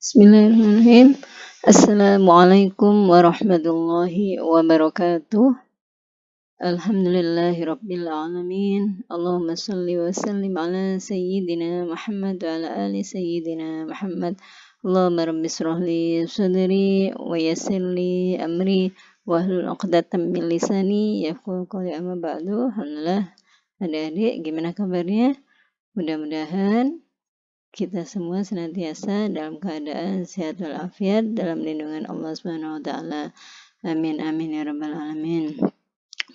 Bismillahirrahmanirrahim. Assalamualaikum warahmatullahi wabarakatuh. Alhamdulillahirabbil alamin. Allahumma shalli wa sallim ala sayyidina Muhammad wa ala ali sayyidina Muhammad. Allahumma rabbi shrah li sadri wa yassir li amri wahlul 'uqdatam min lisani yafqahu qawli. Amma ba'du. Alhamdulillah. Adik-adik, gimana kabarnya? Mudah-mudahan kita semua senantiasa dalam keadaan sehat walafiat dalam lindungan Allah Subhanahu wa taala. Amin amin ya rabbal alamin.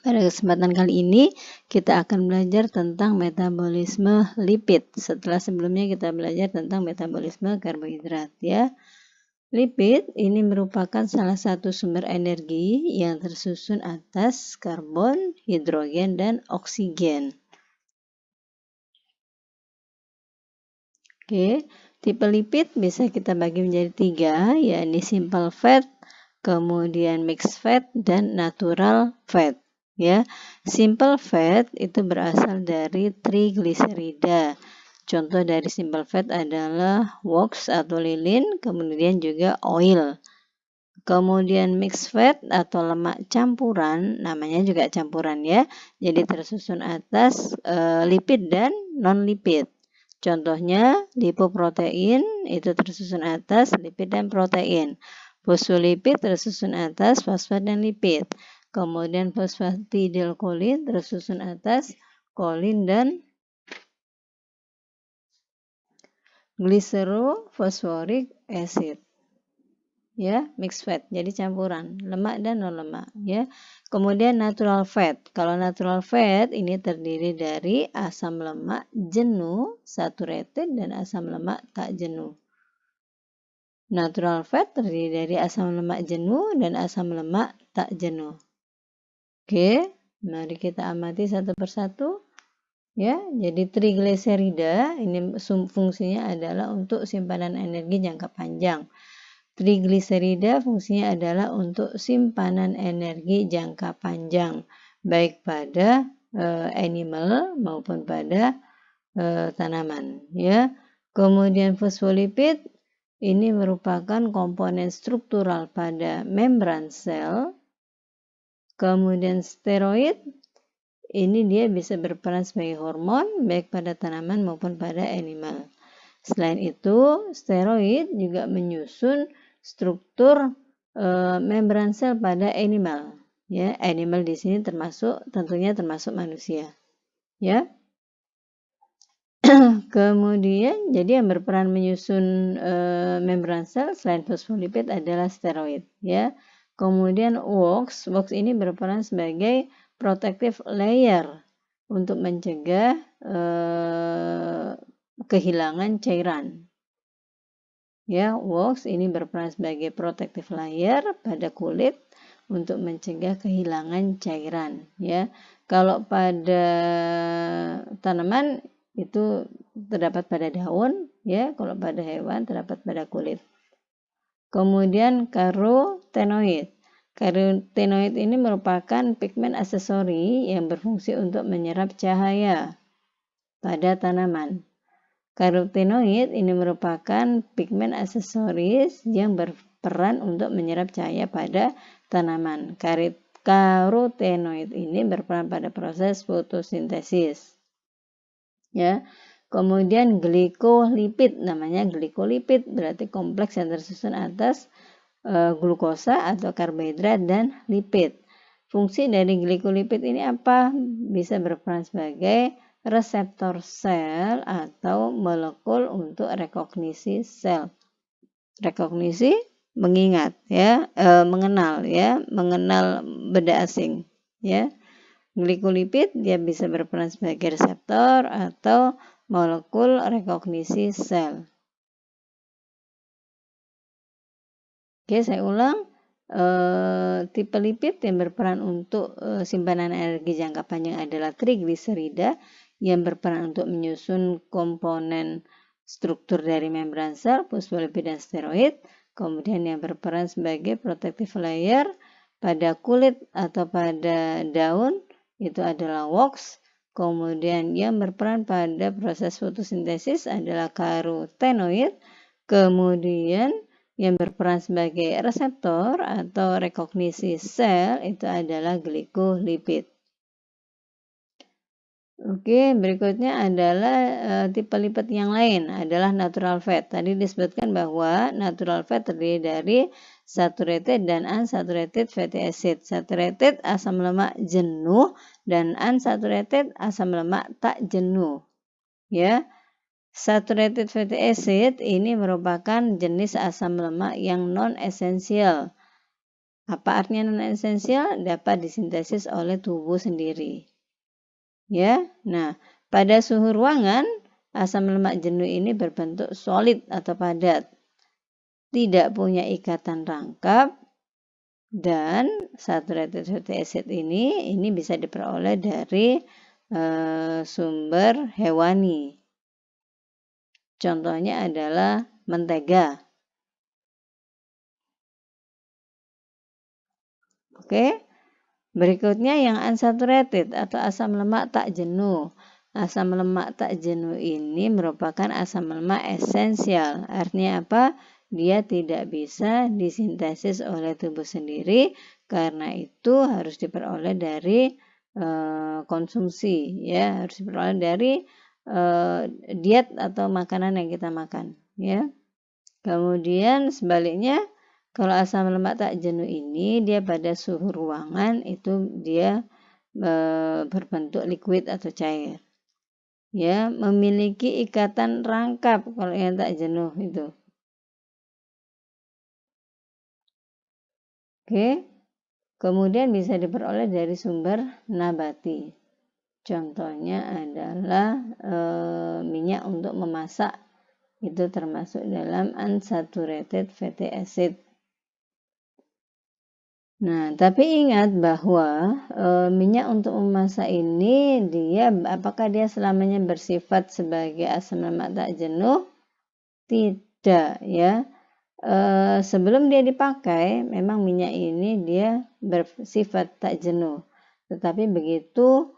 Pada kesempatan kali ini kita akan belajar tentang metabolisme lipid. Setelah sebelumnya kita belajar tentang metabolisme karbohidrat ya. Lipid ini merupakan salah satu sumber energi yang tersusun atas karbon, hidrogen dan oksigen. Oke, tipe lipid bisa kita bagi menjadi 3, yakni simple fat, kemudian mixed fat, dan natural fat. Ya, simple fat itu berasal dari trigliserida. Contoh dari simple fat adalah wax atau lilin, kemudian juga oil. Kemudian mixed fat atau lemak campuran, namanya juga campuran ya. Jadi tersusun atas lipid dan non-lipid. Contohnya lipoprotein itu tersusun atas lipid dan protein. Fosfolipid tersusun atas fosfat dan lipid. Kemudian fosfatidilkolin tersusun atas kolin dan glycerofosphoric acid. Ya, mixed fat, jadi campuran lemak dan non lemak ya. Kemudian natural fat. Kalau natural fat ini terdiri dari asam lemak jenuh saturated dan asam lemak tak jenuh. Natural fat terdiri dari asam lemak jenuh dan asam lemak tak jenuh. Oke, mari kita amati satu persatu. Ya, jadi trigliserida ini fungsinya adalah untuk simpanan energi jangka panjang. Trigliserida fungsinya adalah untuk simpanan energi jangka panjang, baik pada animal maupun pada tanaman. Ya. Kemudian fosfolipid ini merupakan komponen struktural pada membran sel. Kemudian steroid ini dia bisa berperan sebagai hormon baik pada tanaman maupun pada animal. Selain itu, steroid juga menyusun struktur membran sel pada animal. Ya, animal di sini tentunya termasuk manusia. Ya. Kemudian, jadi yang berperan menyusun membran sel selain fosfolipid adalah steroid. Ya. Kemudian wax ini berperan sebagai protective layer untuk mencegah kehilangan cairan. Ya, wax ini berperan sebagai protective layer pada kulit untuk mencegah kehilangan cairan. Ya, kalau pada tanaman itu terdapat pada daun, ya, kalau pada hewan terdapat pada kulit. Kemudian karotenoid. Karotenoid ini merupakan pigmen aksesori yang berfungsi untuk menyerap cahaya pada tanaman. Karotenoid ini merupakan pigmen aksesoris yang berperan untuk menyerap cahaya pada tanaman. Karotenoid ini berperan pada proses fotosintesis. Ya. Kemudian glikolipid, namanya glikolipid berarti kompleks yang tersusun atas glukosa atau karbohidrat dan lipid. Fungsi dari glikolipid ini apa? Bisa berperan sebagai reseptor sel atau molekul untuk rekognisi sel. Rekognisi mengingat ya, mengenal ya, mengenal benda asing ya. Glikolipid dia bisa berperan sebagai reseptor atau molekul rekognisi sel. Oke, saya ulang. Tipe lipid yang berperan untuk simpanan energi jangka panjang adalah trigliserida yang berperan untuk menyusun komponen struktur dari membran sel, fosfolipid dan steroid. Kemudian yang berperan sebagai protective layer pada kulit atau pada daun itu adalah wax. Kemudian yang berperan pada proses fotosintesis adalah karotenoid. Kemudian yang berperan sebagai reseptor atau rekognisi sel itu adalah glikolipid. Oke, berikutnya adalah tipe lipid yang lain adalah natural fat. Tadi disebutkan bahwa natural fat terdiri dari saturated dan unsaturated fatty acid. Saturated asam lemak jenuh dan unsaturated asam lemak tak jenuh. Ya. Saturated fatty acid ini merupakan jenis asam lemak yang non-esensial. Apa artinya non-esensial? Dapat disintesis oleh tubuh sendiri. Ya, nah pada suhu ruangan asam lemak jenuh ini berbentuk solid atau padat, tidak punya ikatan rangkap, dan saturated fatty acid ini bisa diperoleh dari sumber hewani. Contohnya adalah mentega. Oke. Berikutnya yang unsaturated atau asam lemak tak jenuh. Asam lemak tak jenuh ini merupakan asam lemak esensial. Artinya apa? Dia tidak bisa disintesis oleh tubuh sendiri, karena itu harus diperoleh dari konsumsi, ya, harus diperoleh dari diet atau makanan yang kita makan, ya. Kemudian sebaliknya, kalau asam lemak tak jenuh ini dia pada suhu ruangan itu dia berbentuk liquid atau cair. Ya, memiliki ikatan rangkap kalau yang tak jenuh itu. Oke. Kemudian bisa diperoleh dari sumber nabati. Contohnya adalah minyak untuk memasak, itu termasuk dalam unsaturated fatty acid. Nah, tapi ingat bahwa minyak untuk memasak ini apakah dia selamanya bersifat sebagai asam lemak tak jenuh? Tidak, ya. Sebelum dia dipakai, memang minyak ini dia bersifat tak jenuh. Tetapi begitu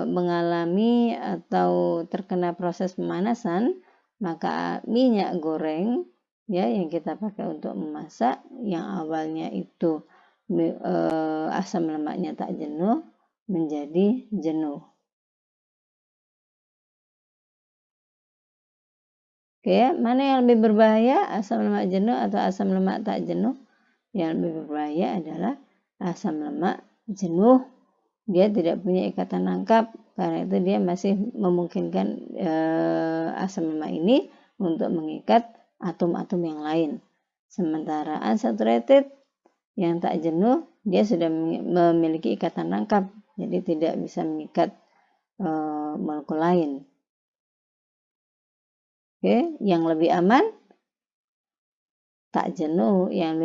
mengalami atau terkena proses pemanasan, maka minyak goreng, ya, yang kita pakai untuk memasak, yang awalnya itu asam lemaknya tak jenuh menjadi jenuh. Oke, mana yang lebih berbahaya, asam lemak jenuh atau asam lemak tak jenuh? Yang lebih berbahaya adalah asam lemak jenuh. Dia tidak punya ikatan rangkap, karena itu dia masih memungkinkan asam lemak ini untuk mengikat atom-atom yang lain. Sementara unsaturated yang tak jenuh, dia sudah memiliki ikatan rangkap, jadi tidak bisa mengikat molekul lain. Oke, yang lebih aman tak jenuh, yang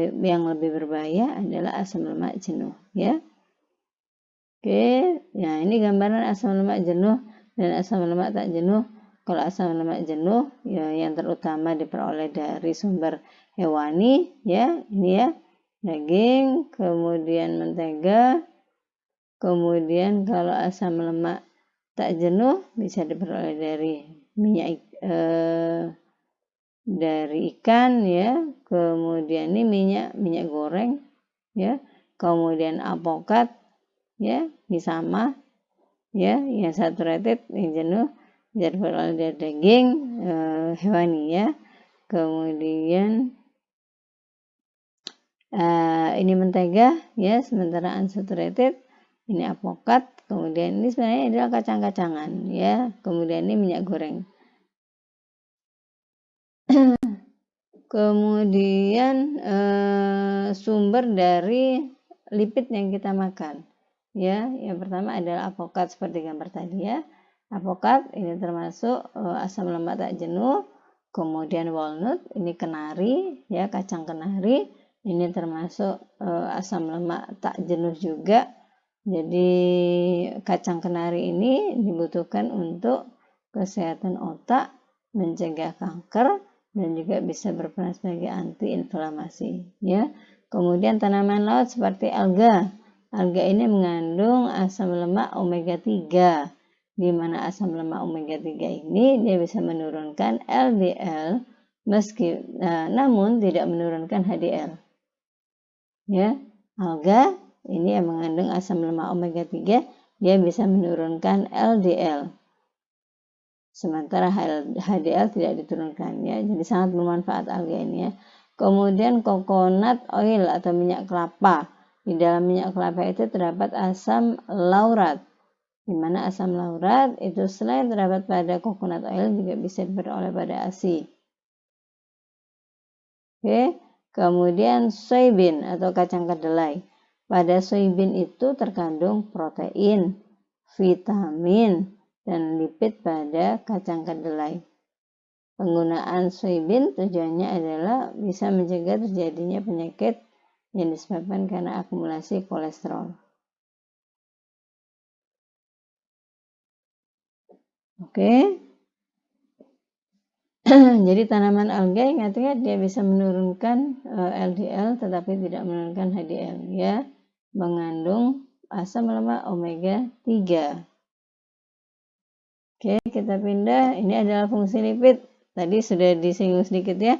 lebih berbahaya adalah asam lemak jenuh, ya. Oke, ya ini gambaran asam lemak jenuh dan asam lemak tak jenuh. Kalau asam lemak jenuh, ya yang terutama diperoleh dari sumber hewani, ya, ini ya, daging, kemudian mentega. Kemudian kalau asam lemak tak jenuh bisa diperoleh dari minyak dari ikan, ya. Kemudian ini minyak goreng, ya. Kemudian alpukat, ya, misama, ya, yang saturated, yang jenuh bisa diperoleh dari daging hewani, ya. Kemudian ini mentega, ya, sementara unsaturated ini alpukat. Kemudian ini sebenarnya adalah kacang-kacangan, ya. Kemudian ini minyak goreng. Kemudian sumber dari lipid yang kita makan, ya. Yang pertama adalah alpukat seperti gambar tadi, ya. Alpukat ini termasuk asam lemak tak jenuh. Kemudian walnut, ini kenari, ya, kacang kenari, ini termasuk asam lemak tak jenuh juga. Jadi kacang kenari ini dibutuhkan untuk kesehatan otak, mencegah kanker, dan juga bisa berperan sebagai antiinflamasi, ya. Kemudian tanaman laut seperti alga. Alga ini mengandung asam lemak omega 3, di mana asam lemak omega 3 ini dia bisa menurunkan LDL namun tidak menurunkan HDL. Ya, alga ini yang mengandung asam lemak omega 3, dia bisa menurunkan LDL. Sementara HDL tidak diturunkan ya. Jadi sangat bermanfaat alga ini ya. Kemudian coconut oil atau minyak kelapa. Di dalam minyak kelapa itu terdapat asam laurat. Di mana asam laurat itu selain terdapat pada coconut oil juga bisa diperoleh pada ASI. Oke. Kemudian soybean atau kacang kedelai. Pada soybean itu terkandung protein, vitamin, dan lipid pada kacang kedelai. Penggunaan soybean tujuannya adalah bisa mencegah terjadinya penyakit yang disebabkan karena akumulasi kolesterol. Oke. Jadi tanaman alga ingat-ingat dia bisa menurunkan LDL tetapi tidak menurunkan HDL ya, mengandung asam lemak omega 3. Oke, kita pindah. Ini adalah fungsi lipid. Tadi sudah disinggung sedikit ya.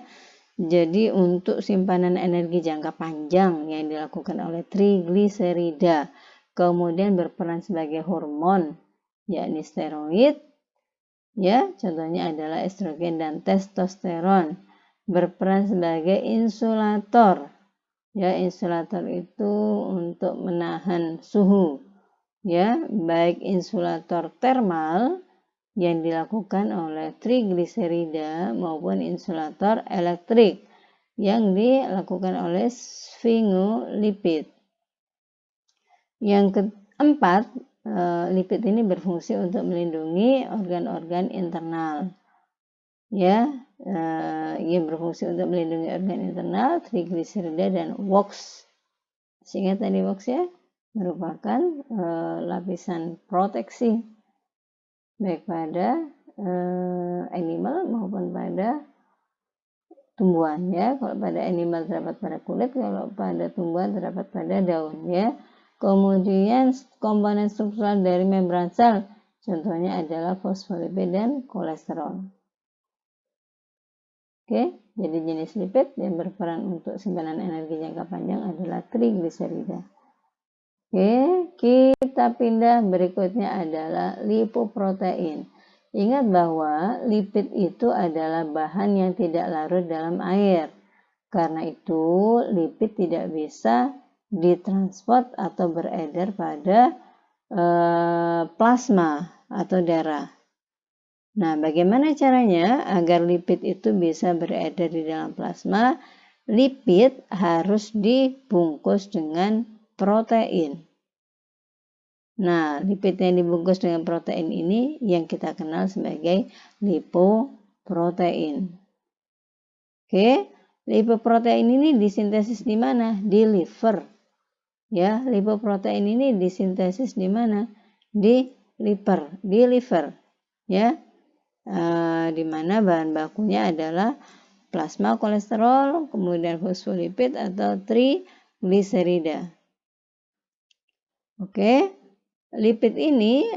Jadi untuk simpanan energi jangka panjang yang dilakukan oleh trigliserida, kemudian berperan sebagai hormon yakni steroid. Ya, contohnya adalah estrogen dan testosteron. Berperan sebagai insulator. Ya, insulator itu untuk menahan suhu. Ya, baik insulator termal yang dilakukan oleh trigliserida maupun insulator elektrik yang dilakukan oleh sphingolipid. Yang keempat, lipid ini berfungsi untuk melindungi organ-organ internal. Ya, yang berfungsi untuk melindungi organ internal, trigliserida dan WOX. Sehingga tadi WOX ya merupakan lapisan proteksi baik pada animal maupun pada tumbuhan ya. Kalau pada animal terdapat pada kulit, kalau pada tumbuhan terdapat pada daun ya. Kemudian komponen struktural dari membran sel contohnya adalah fosfolipid dan kolesterol. Oke, jadi jenis lipid yang berperan untuk simpanan energi jangka panjang adalah trigliserida. Oke, kita pindah berikutnya adalah lipoprotein. Ingat bahwa lipid itu adalah bahan yang tidak larut dalam air. Karena itu, lipid tidak bisa ditransport atau beredar pada plasma atau darah. Nah, bagaimana caranya agar lipid itu bisa beredar di dalam plasma? Lipid harus dibungkus dengan protein. Nah, lipid yang dibungkus dengan protein ini yang kita kenal sebagai lipoprotein. Oke, lipoprotein ini disintesis di mana? Di liver. Ya, lipoprotein ini disintesis di mana? Di liver. Ya, di mana bahan bakunya adalah plasma kolesterol, kemudian fosfolipid atau trigliserida. Oke, lipid ini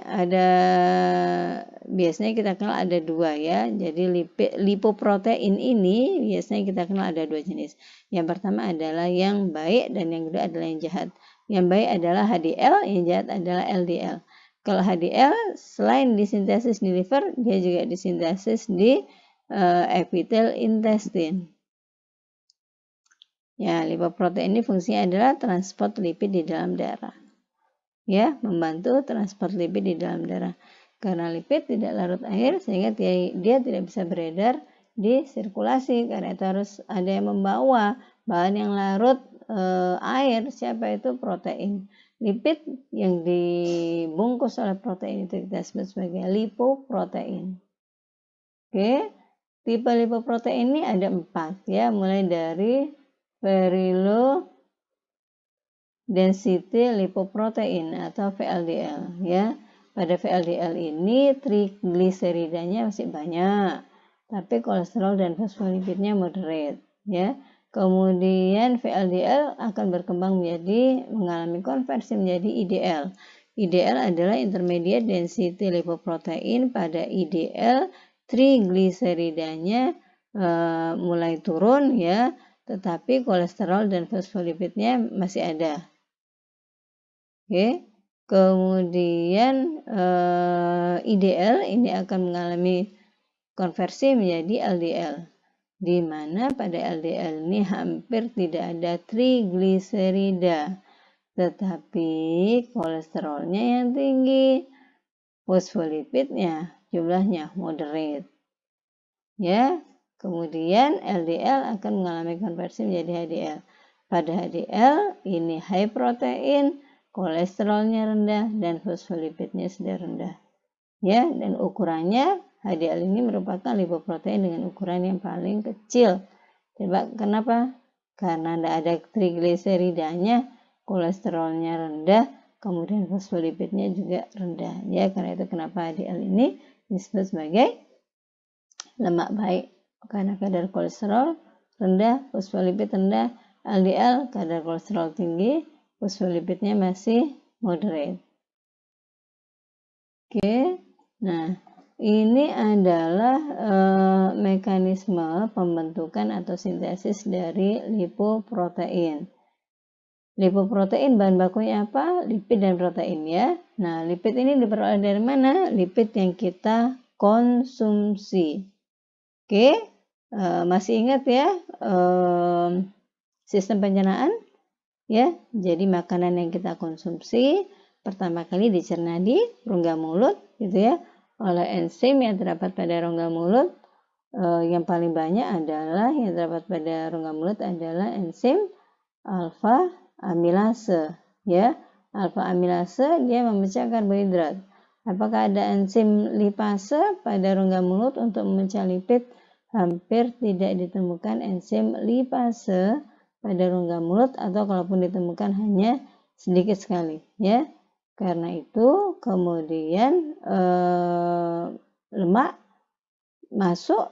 biasanya kita kenal ada dua ya. Jadi lipoprotein ini biasanya kita kenal ada dua jenis. Yang pertama adalah yang baik dan yang kedua adalah yang jahat. Yang baik adalah HDL, yang jahat adalah LDL. Kalau HDL selain disintesis di liver, dia juga disintesis di epithel intestine. Ya, lipoprotein ini fungsinya adalah transport lipid di dalam darah. Ya, membantu transport lipid di dalam darah. Karena lipid tidak larut air sehingga dia tidak bisa beredar di sirkulasi, karena itu harus ada yang membawa bahan yang larut air. Siapa itu? Protein. Lipid yang dibungkus oleh protein itu kita sebut sebagai lipoprotein. Oke, tipe lipoprotein ini ada 4 ya, mulai dari very low density lipoprotein atau VLDL ya. Pada VLDL ini trigliseridanya masih banyak, tapi kolesterol dan fosfolipidnya moderate ya. Kemudian VLDL akan berkembang mengalami konversi menjadi IDL. IDL adalah intermediate density lipoprotein. Pada IDL trigliseridanya mulai turun ya, tetapi kolesterol dan fosfolipidnya masih ada. Oke. Kemudian IDL ini akan mengalami konversi menjadi LDL, di mana pada LDL ini hampir tidak ada trigliserida, tetapi kolesterolnya yang tinggi, fosfolipidnya jumlahnya moderate. Ya, kemudian LDL akan mengalami konversi menjadi HDL. Pada HDL ini high protein, kolesterolnya rendah dan fosfolipidnya sudah rendah. Ya, dan ukurannya HDL ini merupakan lipoprotein dengan ukuran yang paling kecil. Coba kenapa? Karena tidak ada trigliseridanya, kolesterolnya rendah, kemudian fosfolipidnya juga rendah. Ya, karena itu kenapa HDL ini disebut sebagai lemak baik, karena kadar kolesterol rendah, fosfolipid rendah. LDL kadar kolesterol tinggi, fosfolipidnya masih moderate. Oke, nah ini adalah mekanisme pembentukan atau sintesis dari lipoprotein. Lipoprotein bahan bakunya apa? Lipid dan protein ya. Nah, lipid ini diperoleh dari mana? Lipid yang kita konsumsi. Oke, masih ingat ya sistem pencernaan? Ya, jadi makanan yang kita konsumsi pertama kali dicerna di rongga mulut, gitu ya, oleh enzim yang terdapat pada rongga mulut. Yang paling banyak adalah yang terdapat pada rongga mulut adalah enzim alfa amilase, ya. Alfa amilase dia memecah karbohidrat. Apakah ada enzim lipase pada rongga mulut untuk memecah lipid? Hampir tidak ditemukan enzim lipase pada rongga mulut, atau kalaupun ditemukan hanya sedikit sekali, ya. Karena itu kemudian lemak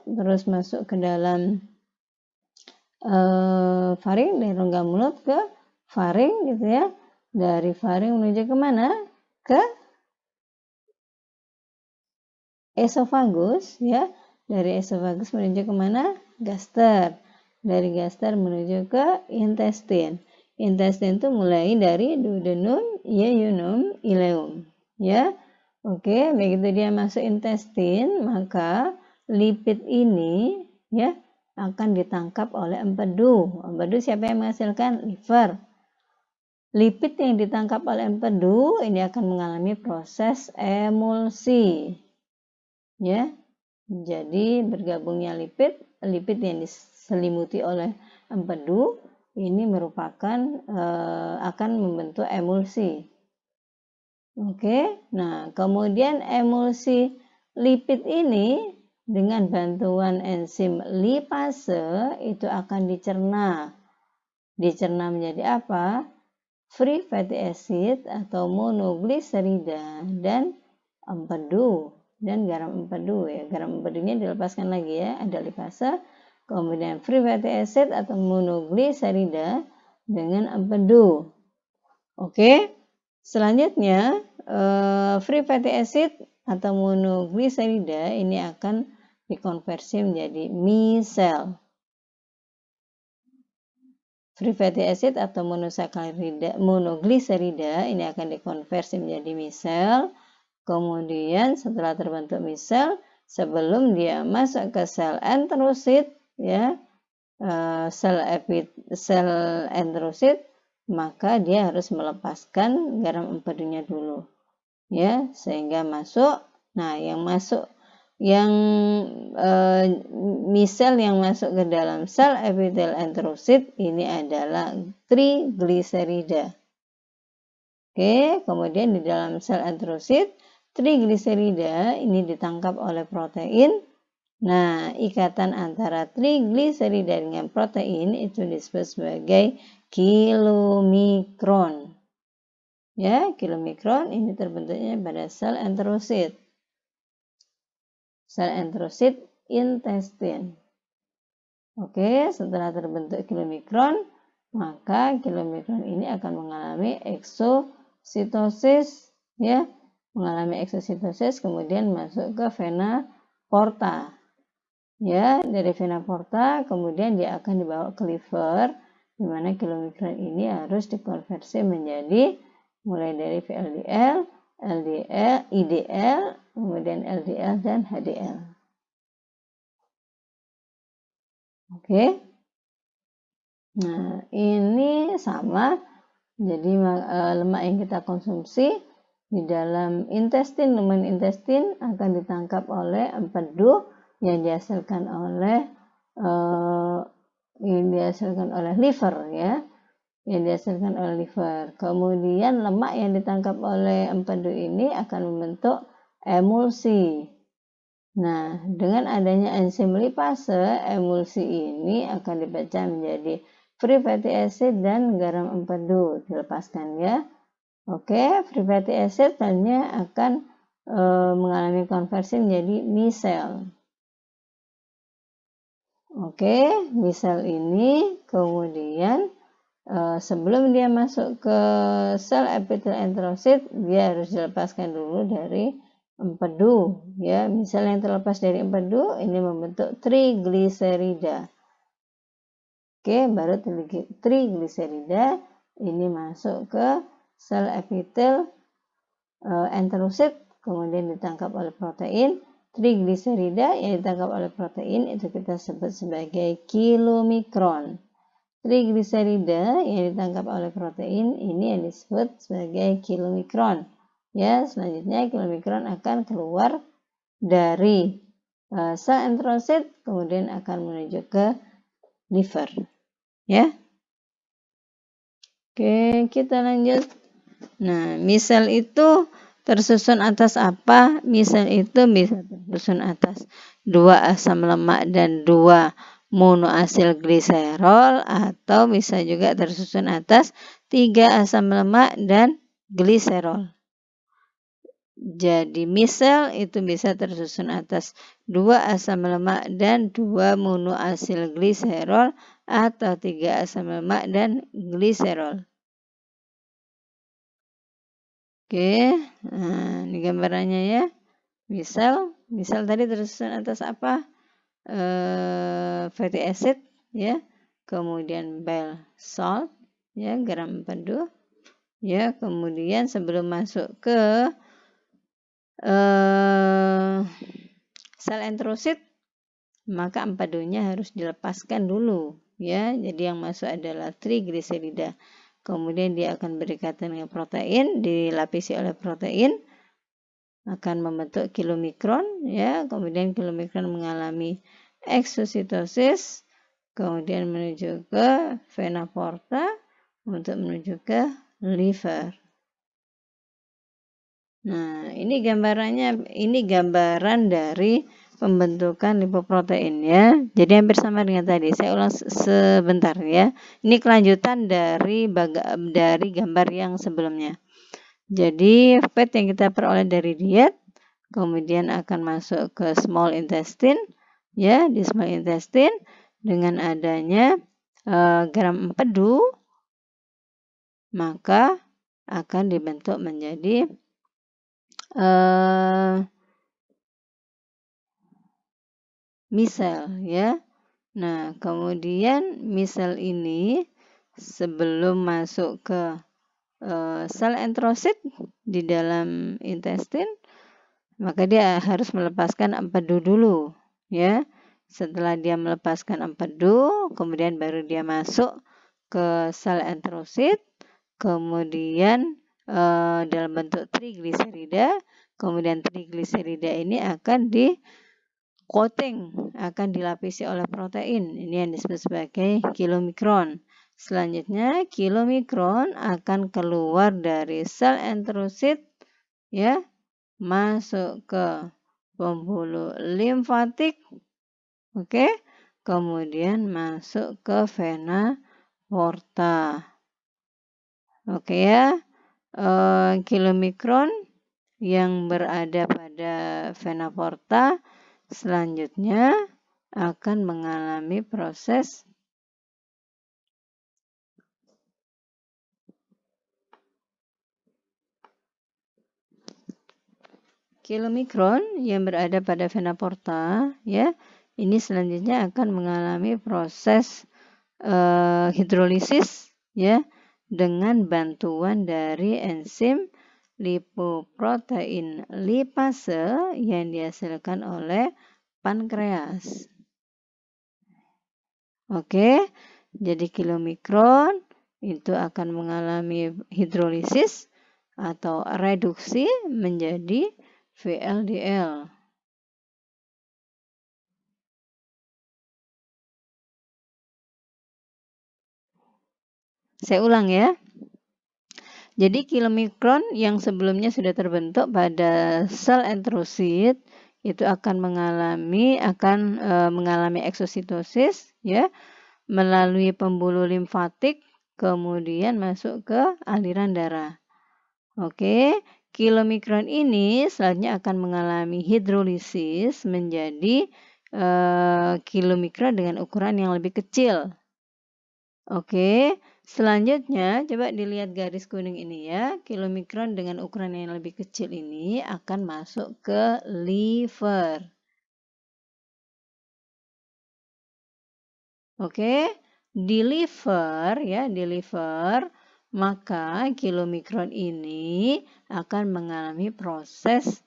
terus masuk ke dalam faring, dari rongga mulut ke faring, gitu ya. Dari faring menuju ke mana? Ke esofagus, ya. Dari esofagus menuju ke mana? Gaster. Dari gaster menuju ke intestin. Intestin itu mulai dari duodenum, ileum, ileum, ya. Oke, begitu dia masuk intestin, maka lipid ini ya akan ditangkap oleh empedu. Empedu siapa yang menghasilkan? Liver. Lipid yang ditangkap oleh empedu ini akan mengalami proses emulsi. Ya. Jadi bergabungnya lipid yang diselimuti oleh empedu ini merupakan akan membentuk emulsi. Oke, nah kemudian emulsi lipid ini dengan bantuan enzim lipase itu akan dicerna. Dicerna menjadi apa? Free fatty acid atau monogliserida dan empedu dan garam empedu ya. Garam empedunya dilepaskan lagi ya, ada lipase, kemudian free fatty acid atau monogliserida dengan empedu. Oke. Selanjutnya free fatty acid atau monogliserida ini akan dikonversi menjadi micelle. Free fatty acid atau monogliserida ini akan dikonversi menjadi micelle. Kemudian setelah terbentuk micelle, sebelum dia masuk ke sel enterosit, ya, sel enterosit, maka dia harus melepaskan garam empedunya dulu, ya, sehingga masuk. Nah, micelle yang masuk ke dalam sel epitel enterosit ini adalah trigliserida. Oke, kemudian di dalam sel enterosit, trigliserida ini ditangkap oleh protein. Nah, ikatan antara trigliserida dengan protein itu disebut sebagai kilomikron. Ya, kilomikron ini terbentuknya pada sel enterosit. Sel enterosit intestin. Oke, setelah terbentuk kilomikron, maka kilomikron ini akan mengalami eksositosis, ya, mengalami eksositosis, kemudian masuk ke vena porta. ya, dari vena porta, kemudian dia akan dibawa ke liver, di mana kilomikron ini harus dikonversi menjadi mulai dari VLDL, LDL, IDL, kemudian LDL dan HDL. Oke. Nah, ini sama. Jadi lemak yang kita konsumsi di dalam intestin, lumen intestin akan ditangkap oleh empedu yang dihasilkan oleh liver, ya, yang dihasilkan oleh liver. Kemudian lemak yang ditangkap oleh empedu ini akan membentuk emulsi. Nah, dengan adanya enzim lipase, emulsi ini akan dibaca menjadi free fatty acid dan garam empedu, dilepaskan, ya. Oke, free fatty acid hanya akan mengalami konversi menjadi micelle. Oke, micelle ini kemudian sebelum dia masuk ke sel epitel enterosit, dia harus dilepaskan dulu dari empedu, ya. Misalnya yang terlepas dari empedu ini membentuk trigliserida. Oke, baru trigliserida ini masuk ke sel epitel enterosit, kemudian ditangkap oleh protein. Trigliserida yang ditangkap oleh protein itu kita sebut sebagai kilomikron. Trigliserida yang ditangkap oleh protein ini yang disebut sebagai kilomikron. Ya, selanjutnya kilomikron akan keluar dari sel enterosit, kemudian akan menuju ke liver. Ya. Oke, kita lanjut. Nah, misel itu tersusun atas apa? Misel itu bisa tersusun atas 2 asam lemak dan 2 monoasil gliserol, atau bisa juga tersusun atas 3 asam lemak dan gliserol. Jadi misel itu bisa tersusun atas 2 asam lemak dan 2 monoasil gliserol, atau 3 asam lemak dan gliserol. Oke, nah ini gambarannya, ya. Misal tadi tersusun atas apa? Fatty acid, ya. Kemudian bile salt, ya, garam empedu, ya. Kemudian sebelum masuk ke sel enterosit, maka empedunya harus dilepaskan dulu, ya. Jadi yang masuk adalah trigliserida. Kemudian dia akan berikatan dengan protein, dilapisi oleh protein, akan membentuk kilomikron, ya. Kemudian kilomikron mengalami eksositosis, kemudian menuju ke vena porta untuk menuju ke liver. Nah, ini gambarannya, ini gambaran dari pembentukan lipoprotein, ya. Jadi hampir sama dengan tadi. Saya ulang sebentar, ya. Ini kelanjutan dari gambar yang sebelumnya. Jadi fat yang kita peroleh dari diet kemudian akan masuk ke small intestine, ya. Di small intestine dengan adanya garam empedu maka akan dibentuk menjadi misel, ya. Nah, kemudian misel ini sebelum masuk ke sel enterosit di dalam intestin, maka dia harus melepaskan empedu dulu, ya. Setelah dia melepaskan empedu, kemudian baru dia masuk ke sel enterosit, kemudian dalam bentuk trigliserida, kemudian trigliserida ini akan coating, akan dilapisi oleh protein. Ini yang disebut sebagai kilomikron. Selanjutnya, kilomikron akan keluar dari sel enterosit, ya, masuk ke pembuluh limfatik, oke, kemudian masuk ke vena porta. Oke, ya, kilomikron yang berada pada vena porta selanjutnya akan mengalami proses kilomikron yang berada pada vena porta, ya. ini selanjutnya akan mengalami proses hidrolisis ya dengan bantuan dari enzim lipoprotein lipase yang dihasilkan oleh pankreas. Oke, jadi kilomikron itu akan mengalami hidrolisis atau reduksi menjadi VLDL. Saya ulang ya. Jadi kilomikron yang sebelumnya sudah terbentuk pada sel enterosit itu akan mengalami eksositosis ya melalui pembuluh limfatik kemudian masuk ke aliran darah. Oke, kilomikron ini selanjutnya akan mengalami hidrolisis menjadi kilomikron dengan ukuran yang lebih kecil. Oke, selanjutnya coba dilihat garis kuning ini ya. Kilomikron dengan ukuran yang lebih kecil ini akan masuk ke liver. Oke, di liver ya, di liver maka kilomikron ini akan mengalami proses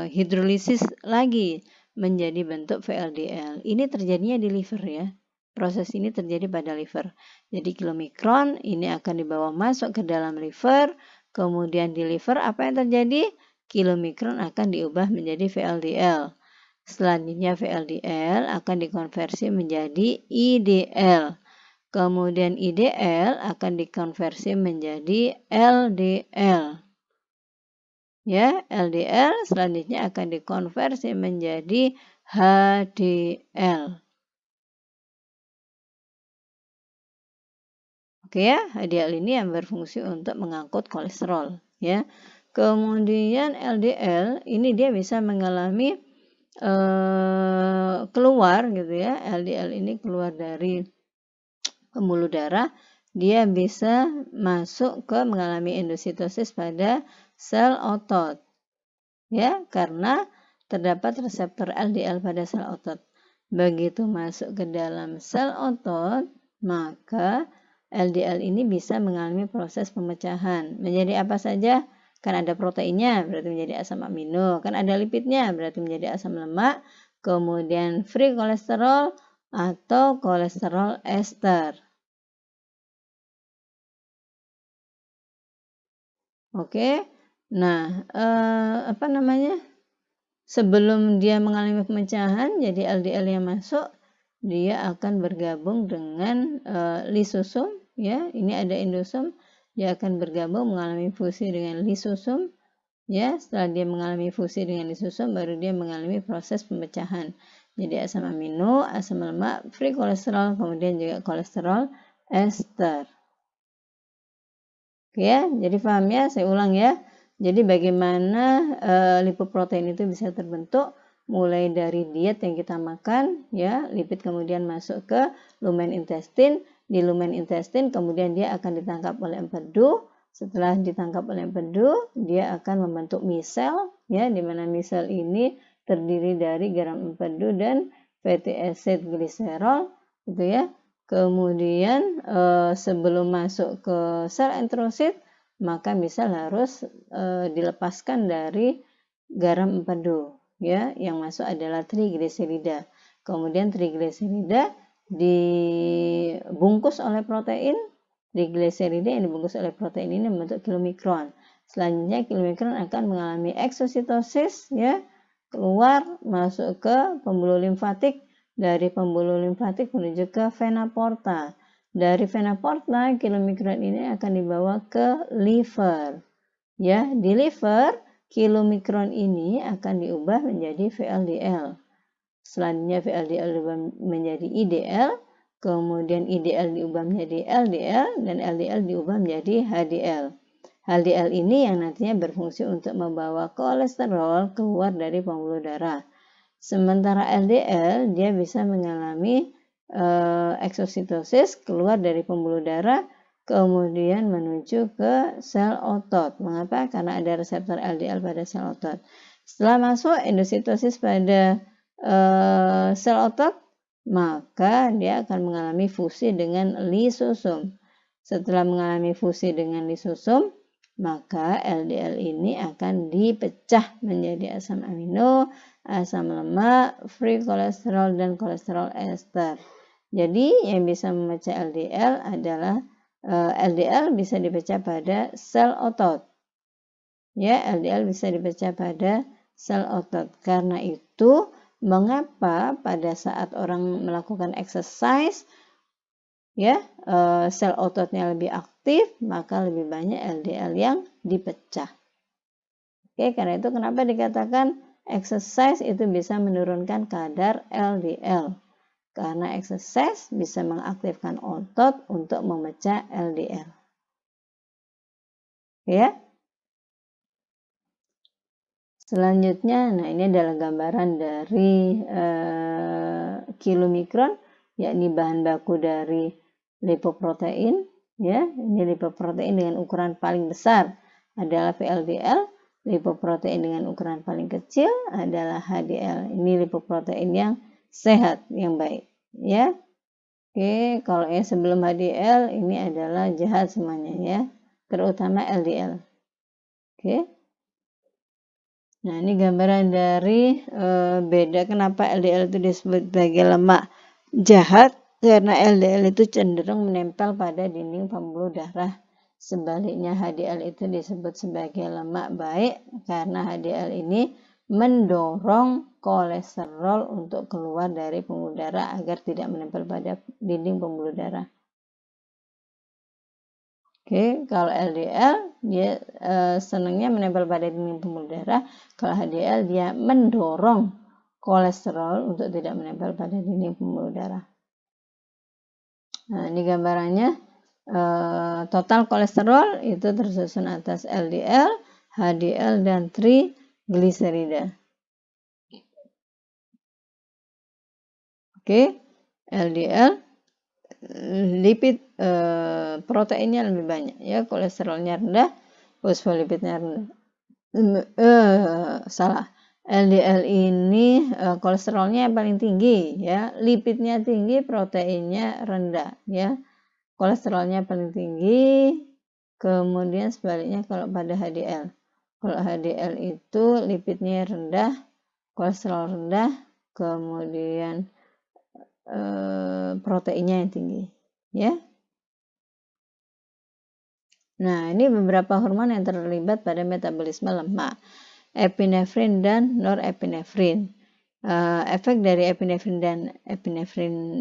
hidrolisis lagi menjadi bentuk VLDL. Ini terjadinya di liver ya. Proses ini terjadi pada liver. Jadi kilomikron ini akan dibawa masuk ke dalam liver. Kemudian di liver apa yang terjadi? Kilomikron akan diubah menjadi VLDL. Selanjutnya VLDL akan dikonversi menjadi IDL. Kemudian IDL akan dikonversi menjadi LDL. Ya, LDL selanjutnya akan dikonversi menjadi HDL. Oke ya, HDL ini yang berfungsi untuk mengangkut kolesterol ya. Kemudian LDL ini dia bisa mengalami keluar gitu ya. LDL ini keluar dari pembuluh darah, dia bisa masuk ke mengalami endositosis pada sel otot. Ya, karena terdapat reseptor LDL pada sel otot. Begitu masuk ke dalam sel otot, maka LDL ini bisa mengalami proses pemecahan. Menjadi apa saja? Kan ada proteinnya, berarti menjadi asam amino. Kan ada lipidnya, berarti menjadi asam lemak. Kemudian free kolesterol atau kolesterol ester. Oke. Nah, sebelum dia mengalami pemecahan, jadi LDL yang masuk, dia akan bergabung dengan lisosum, ya. Ini ada endosom, dia akan bergabung mengalami fusi dengan lisosum, ya. Setelah dia mengalami fusi dengan lisosum, baru dia mengalami proses pemecahan. Jadi asam amino, asam lemak, free kolesterol, kemudian juga kolesterol ester. Oke ya, jadi paham ya, saya ulang ya. Jadi bagaimana lipoprotein itu bisa terbentuk mulai dari diet yang kita makan ya, lipid kemudian masuk ke lumen intestin, di lumen intestin kemudian dia akan ditangkap oleh empedu. Setelah ditangkap oleh empedu, dia akan membentuk misel ya, di mana misel ini terdiri dari garam empedu dan fatty acid gliserol gitu ya. Kemudian sebelum masuk ke sel enterosit, maka misal harus dilepaskan dari garam empedu ya, yang masuk adalah trigliserida. Kemudian trigliserida dibungkus oleh protein, trigliserida yang dibungkus oleh protein ini membentuk kilomikron. Selanjutnya kilomikron akan mengalami eksositosis ya, keluar masuk ke pembuluh limfatik, dari pembuluh limfatik menuju ke vena porta. Dari vena porta, kilomikron ini akan dibawa ke liver. Ya, di liver, kilomikron ini akan diubah menjadi VLDL. Selanjutnya VLDL diubah menjadi IDL, kemudian IDL diubah menjadi LDL, dan LDL diubah menjadi HDL. HDL ini yang nantinya berfungsi untuk membawa kolesterol keluar dari pembuluh darah. Sementara LDL dia bisa mengalami eksositosis, keluar dari pembuluh darah, kemudian menuju ke sel otot. Mengapa? Karena ada reseptor LDL pada sel otot. Setelah masuk endositosis pada sel otot, maka dia akan mengalami fusi dengan lisosom. Setelah mengalami fusi dengan lisosom, maka LDL ini akan dipecah menjadi asam amino, asam lemak, free kolesterol, dan kolesterol ester. Jadi yang bisa memecah LDL adalah LDL bisa dipecah pada sel otot. Ya, LDL bisa dipecah pada sel otot. Karena itu, mengapa pada saat orang melakukan exercise, ya, sel ototnya lebih aktif, maka lebih banyak LDL yang dipecah. Oke, karena itu kenapa dikatakan exercise itu bisa menurunkan kadar LDL. Karena exercise bisa mengaktifkan otot untuk memecah LDL. Ya. Selanjutnya, nah ini adalah gambaran dari kilomikron, yakni bahan baku dari lipoprotein. Ya, ini lipoprotein dengan ukuran paling besar adalah VLDL, lipoprotein dengan ukuran paling kecil adalah HDL. Ini lipoprotein yang sehat, yang baik. Ya, oke, kalau yang sebelum HDL ini adalah jahat semuanya ya, terutama LDL. Oke. Nah, ini gambaran dari beda kenapa LDL itu disebut sebagai lemak jahat, karena LDL itu cenderung menempel pada dinding pembuluh darah. Sebaliknya HDL itu disebut sebagai lemak baik karena HDL ini mendorong kolesterol untuk keluar dari pembuluh darah agar tidak menempel pada dinding pembuluh darah. Oke, kalau LDL dia senangnya menempel pada dinding pembuluh darah. Kalau HDL dia mendorong kolesterol untuk tidak menempel pada dinding pembuluh darah. Nah, ini gambarannya. Total kolesterol itu tersusun atas LDL, HDL, dan trigliserida. Oke, LDL, lipid proteinnya lebih banyak ya, kolesterolnya rendah, fosfolipidnya rendah. Salah. LDL ini kolesterolnya yang paling tinggi ya, lipidnya tinggi, proteinnya rendah ya. Kolesterolnya paling tinggi, kemudian sebaliknya kalau pada HDL. Kalau HDL itu lipidnya rendah, kolesterol rendah, kemudian proteinnya yang tinggi ya. Nah, ini beberapa hormon yang terlibat pada metabolisme lemak, epinefrin dan norepinefrin. Efek dari epinefrin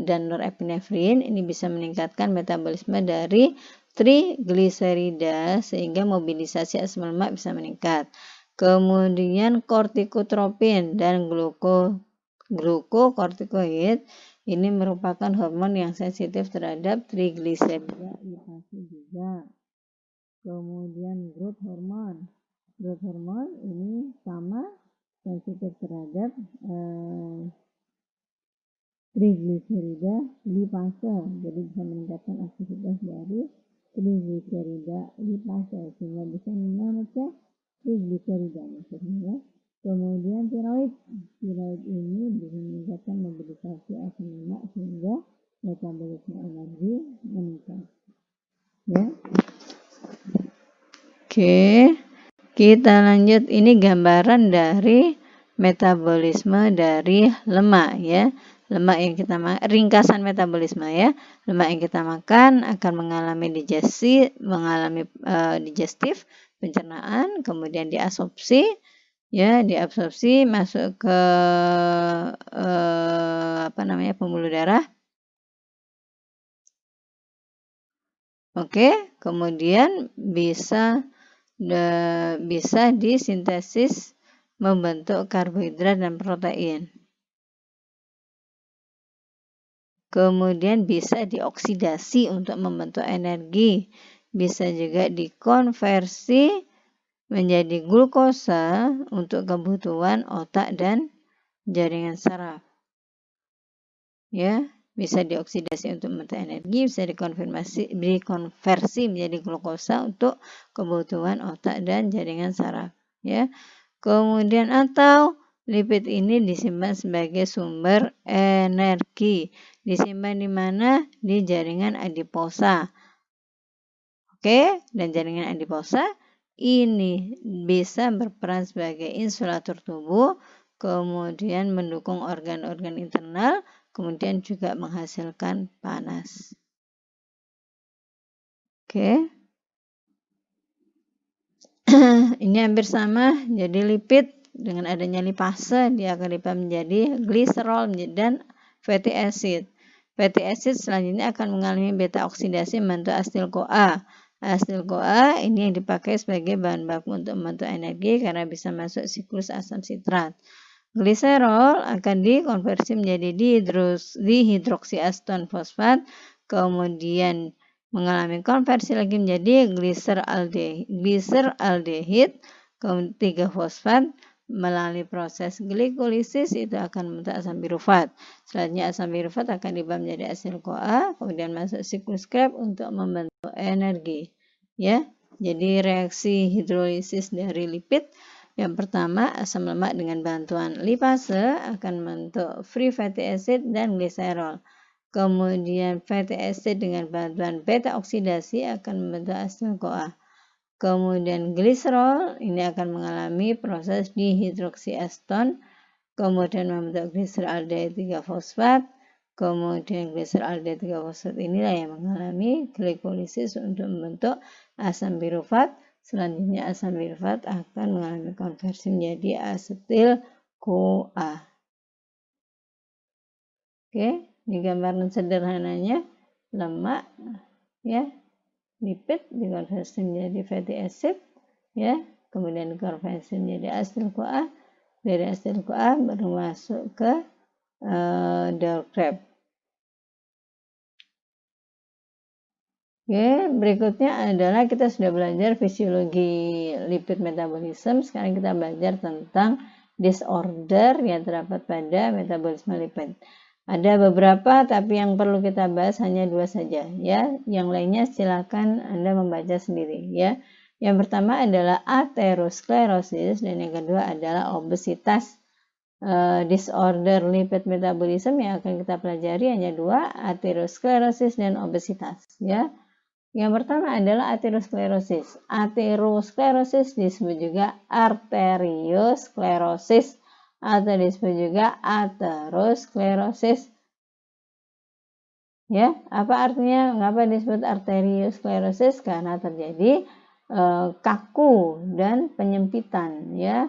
dan norepinefrin ini bisa meningkatkan metabolisme dari trigliserida sehingga mobilisasi asam lemak bisa meningkat. Kemudian kortikotropin dan glukokortikoid ini merupakan hormon yang sensitif terhadap trigliserida juga. Kemudian growth hormone. Growth hormone ini sama sensitif terhadap trigliserida lipase. Jadi bisa meningkatkan aktivitas dari trigliserida lipase sehingga bisa memecah trigliserida maksudnya. Kemudian tiroid. Tiroid ini bisa meningkatkan mobilisasi asam lemak sehingga metabolisme energi meningkat. Ya. Oke, kita lanjut. Ini gambaran dari metabolisme dari lemak ya. Lemak yang kita makan, ringkasan metabolisme ya. Lemak yang kita makan akan mengalami digesti, mengalami digestif, pencernaan, kemudian diabsorpsi ya, diabsorpsi masuk ke pembuluh darah. Oke, kemudian bisa disintesis membentuk karbohidrat dan protein. Kemudian bisa dioksidasi untuk membentuk energi. Bisa juga dikonversi menjadi glukosa untuk kebutuhan otak dan jaringan saraf. Ya, bisa dioksidasi untuk membentuk energi, bisa dikonversi menjadi glukosa untuk kebutuhan otak dan jaringan saraf. Ya, kemudian atau Lipid ini disimpan sebagai sumber energi. Disimpan di mana? Di jaringan adiposa. Oke, dan jaringan adiposa ini bisa berperan sebagai insulator tubuh, kemudian mendukung organ-organ internal, kemudian juga menghasilkan panas. Oke. Ini hampir sama, jadi lipid dengan adanya lipase dia akan diubah menjadi gliserol dan fatty acid. Fatty acid selanjutnya akan mengalami beta oksidasi membentuk asetil-CoA. Asetil-CoA ini yang dipakai sebagai bahan baku untuk membentuk energi karena bisa masuk siklus asam sitrat. Gliserol akan dikonversi menjadi dihidroksiaston fosfat, kemudian mengalami konversi lagi menjadi gliseraldehid, 3-fosfat, melalui proses glikolisis itu akan membentuk asam pirufat. Selanjutnya asam pirufat akan diubah menjadi asetil-CoA, kemudian masuk siklus Krebs untuk membentuk energi. Ya, jadi reaksi hidrolisis dari lipid yang pertama, asam lemak dengan bantuan lipase akan membentuk free fatty acid dan gliserol. Kemudian fatty acid dengan bantuan beta oksidasi akan membentuk asetil-CoA. Kemudian gliserol ini akan mengalami proses dihidroksiaston, kemudian membentuk gliseraldehid 3-fosfat. Kemudian gliseraldehid 3-fosfat inilah yang mengalami glikolisis untuk membentuk asam pirufat. Selanjutnya asam pirufat akan mengalami konversi menjadi asetil-CoA. Oke, ini gambaran sederhananya lemak ya, lipid dikonversi menjadi fatty acid ya, kemudian dikonversi menjadi asetil-CoA. Dari asetil-CoA baru masuk ke daur Krebs. Oke, berikutnya adalah kita sudah belajar fisiologi lipid metabolisme. Sekarang kita belajar tentang disorder yang terdapat pada metabolisme lipid. Ada beberapa, tapi yang perlu kita bahas hanya 2 saja ya. Yang lainnya silakan Anda membaca sendiri ya. Yang pertama adalah aterosklerosis dan yang kedua adalah obesitas. Disorder lipid metabolisme yang akan kita pelajari hanya 2, aterosklerosis dan obesitas ya. Yang pertama adalah aterosklerosis. Aterosklerosis disebut juga arteriosklerosis atau disebut juga aterosklerosis. Ya, apa artinya? Mengapa disebut arteriosklerosis? Karena terjadi kaku dan penyempitan ya.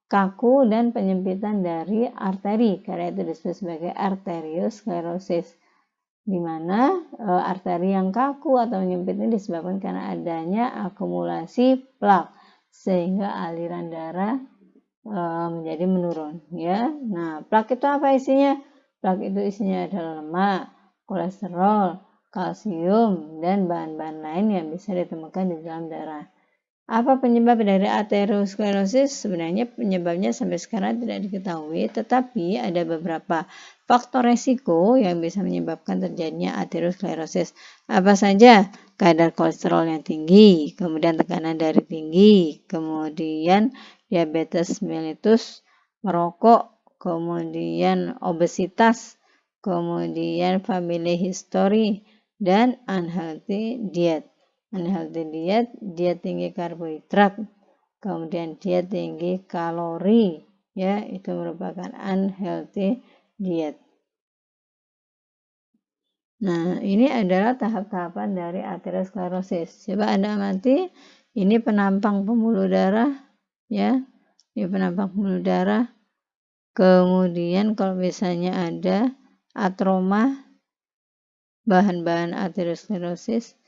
Kaku dan penyempitan dari arteri, karena itu disebut sebagai arteriosklerosis, di mana arteri yang kaku atau menyempit ini disebabkan karena adanya akumulasi plak sehingga aliran darah menjadi menurun ya. Nah, plak itu apa isinya? Plak itu isinya adalah lemak, kolesterol, kalsium dan bahan-bahan lain yang bisa ditemukan di dalam darah. Apa penyebab dari aterosklerosis? Sebenarnya penyebabnya sampai sekarang tidak diketahui, tetapi ada beberapa faktor resiko yang bisa menyebabkan terjadinya aterosklerosis. Apa saja? Kadar kolesterol yang tinggi, kemudian tekanan darah tinggi, kemudian diabetes mellitus, merokok, kemudian obesitas, kemudian family history, dan unhealthy diet. Unhealthy diet, diet tinggi karbohidrat, kemudian diet tinggi kalori, ya itu merupakan unhealthy diet. Nah, ini adalah tahap-tahapan dari aterosklerosis. Coba Anda amati, ini penampang pembuluh darah, ya, ini penampang pembuluh darah. Kemudian kalau misalnya ada atroma, bahan-bahan aterosklerosis,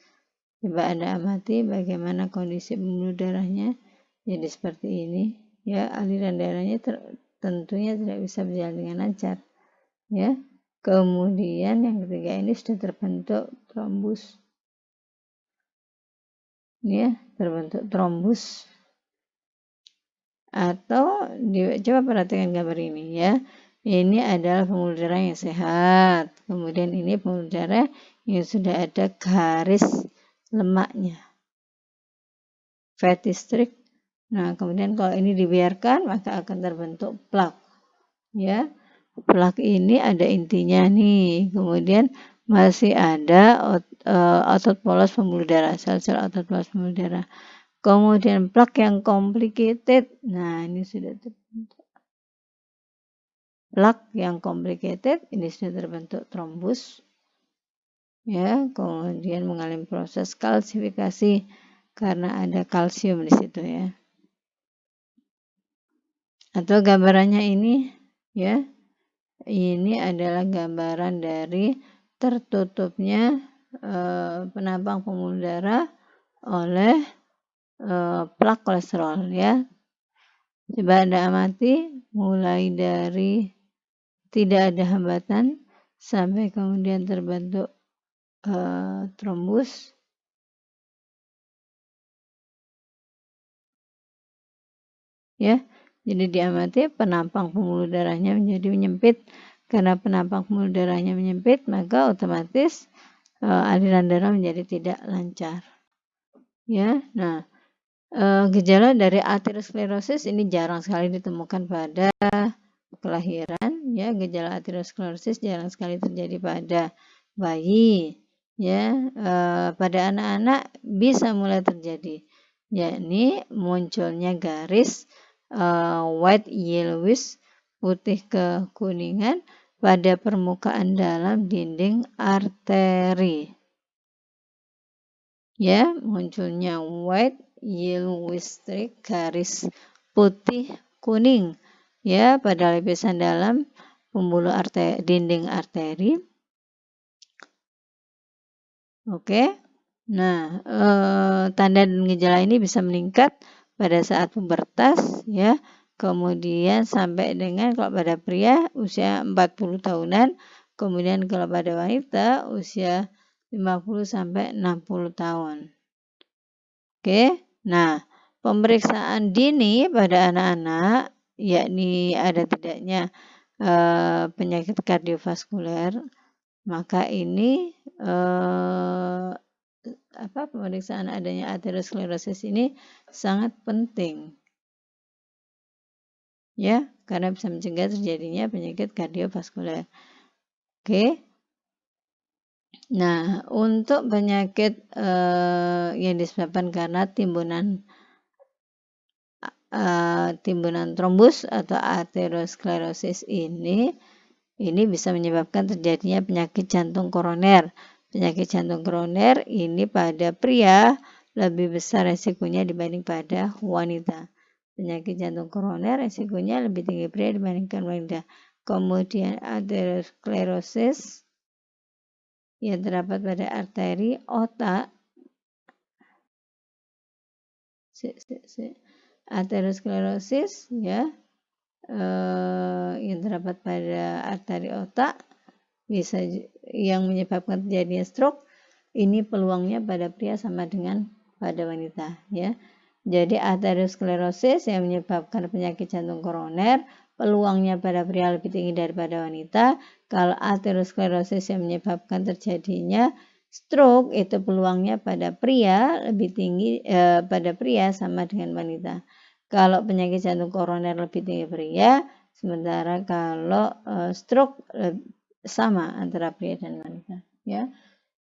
coba Anda amati bagaimana kondisi pembuluh darahnya. Jadi seperti ini ya, aliran darahnya tentunya tidak bisa berjalan dengan lancar ya. Kemudian yang ketiga ini sudah terbentuk trombus ya, terbentuk trombus. Atau coba perhatikan gambar ini ya, ini adalah pembuluh darah yang sehat, kemudian ini pembuluh darah yang sudah ada garis lemaknya, fatty streak. Nah, kemudian kalau ini dibiarkan maka akan terbentuk plak ya. Plak ini ada intinya nih, kemudian masih ada otot polos pembuluh darah, sel-sel otot polos pembuluh darah. Kemudian plak yang complicated, nah ini sudah terbentuk. Plak yang complicated, ini sudah terbentuk trombus, ya. Kemudian mengalami proses kalsifikasi karena ada kalsium di situ, ya. Atau gambarannya ini, ya. Ini adalah gambaran dari tertutupnya penampang pembuluh darah oleh plak kolesterol, ya. Coba Anda amati mulai dari tidak ada hambatan sampai kemudian terbentuk trombus, ya. Jadi diamati penampang pembuluh darahnya menjadi menyempit. Karena penampang pembuluh darahnya menyempit, maka otomatis aliran darah menjadi tidak lancar. Ya, nah gejala dari aterosklerosis ini jarang sekali ditemukan pada kelahiran, ya. Gejala aterosklerosis jarang sekali terjadi pada bayi, ya. Pada anak-anak bisa mulai terjadi, yakni munculnya garis white yellowish, putih kekuningan pada permukaan dalam dinding arteri. Ya, munculnya white yellowish streak, garis putih kuning, ya, pada lapisan dalam pembuluh dinding arteri. Oke. Nah, tanda dan gejala ini bisa meningkat pada saat pubertas, ya. Kemudian sampai dengan kalau pada pria usia 40 tahunan, kemudian kalau pada wanita usia 50 sampai 60 tahun. Oke. Nah, pemeriksaan dini pada anak-anak, yakni ada tidaknya penyakit kardiovaskuler, maka ini pemeriksaan adanya aterosklerosis ini sangat penting, ya, karena bisa mencegah terjadinya penyakit kardiovaskuler. Oke. Nah, untuk penyakit yang disebabkan karena timbunan trombus atau aterosklerosis ini bisa menyebabkan terjadinya penyakit jantung koroner. Penyakit jantung koroner ini pada pria lebih besar resikonya dibanding pada wanita. Penyakit jantung koroner resikonya lebih tinggi pria dibandingkan wanita. Kemudian aterosklerosis yang terdapat pada arteri otak. Aterosklerosis, ya, yang terdapat pada arteri otak bisa yang menyebabkan terjadinya stroke. Ini peluangnya pada pria sama dengan pada wanita, ya. Jadi aterosklerosis yang menyebabkan penyakit jantung koroner, peluangnya pada pria lebih tinggi daripada wanita. Kalau aterosklerosis yang menyebabkan terjadinya stroke, itu peluangnya pada pria lebih tinggi pada pria sama dengan wanita. Kalau penyakit jantung koroner lebih tinggi pria, sementara kalau stroke sama antara pria dan wanita, ya.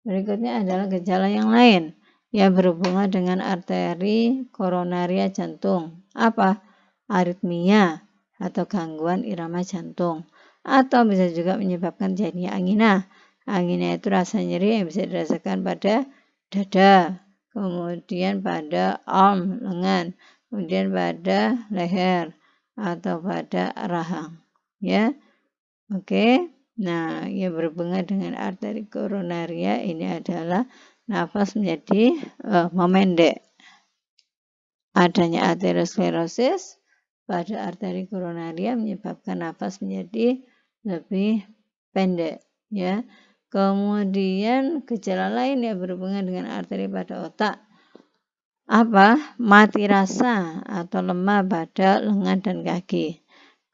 Berikutnya adalah gejala yang lain yang berhubungan dengan arteri koronaria jantung. Apa? Aritmia atau gangguan irama jantung, atau bisa juga menyebabkan terjadinya angina. Angina itu rasa nyeri yang bisa dirasakan pada dada, kemudian pada arm, lengan, kemudian pada leher atau pada rahang, ya. Oke. Nah, yang berhubungan dengan arteri koronaria ini adalah nafas menjadi memendek. Adanya aterosklerosis pada arteri koronaria menyebabkan nafas menjadi lebih pendek, ya. Kemudian gejala lain yang berhubungan dengan arteri pada otak. Apa? Mati rasa atau lemah pada lengan dan kaki.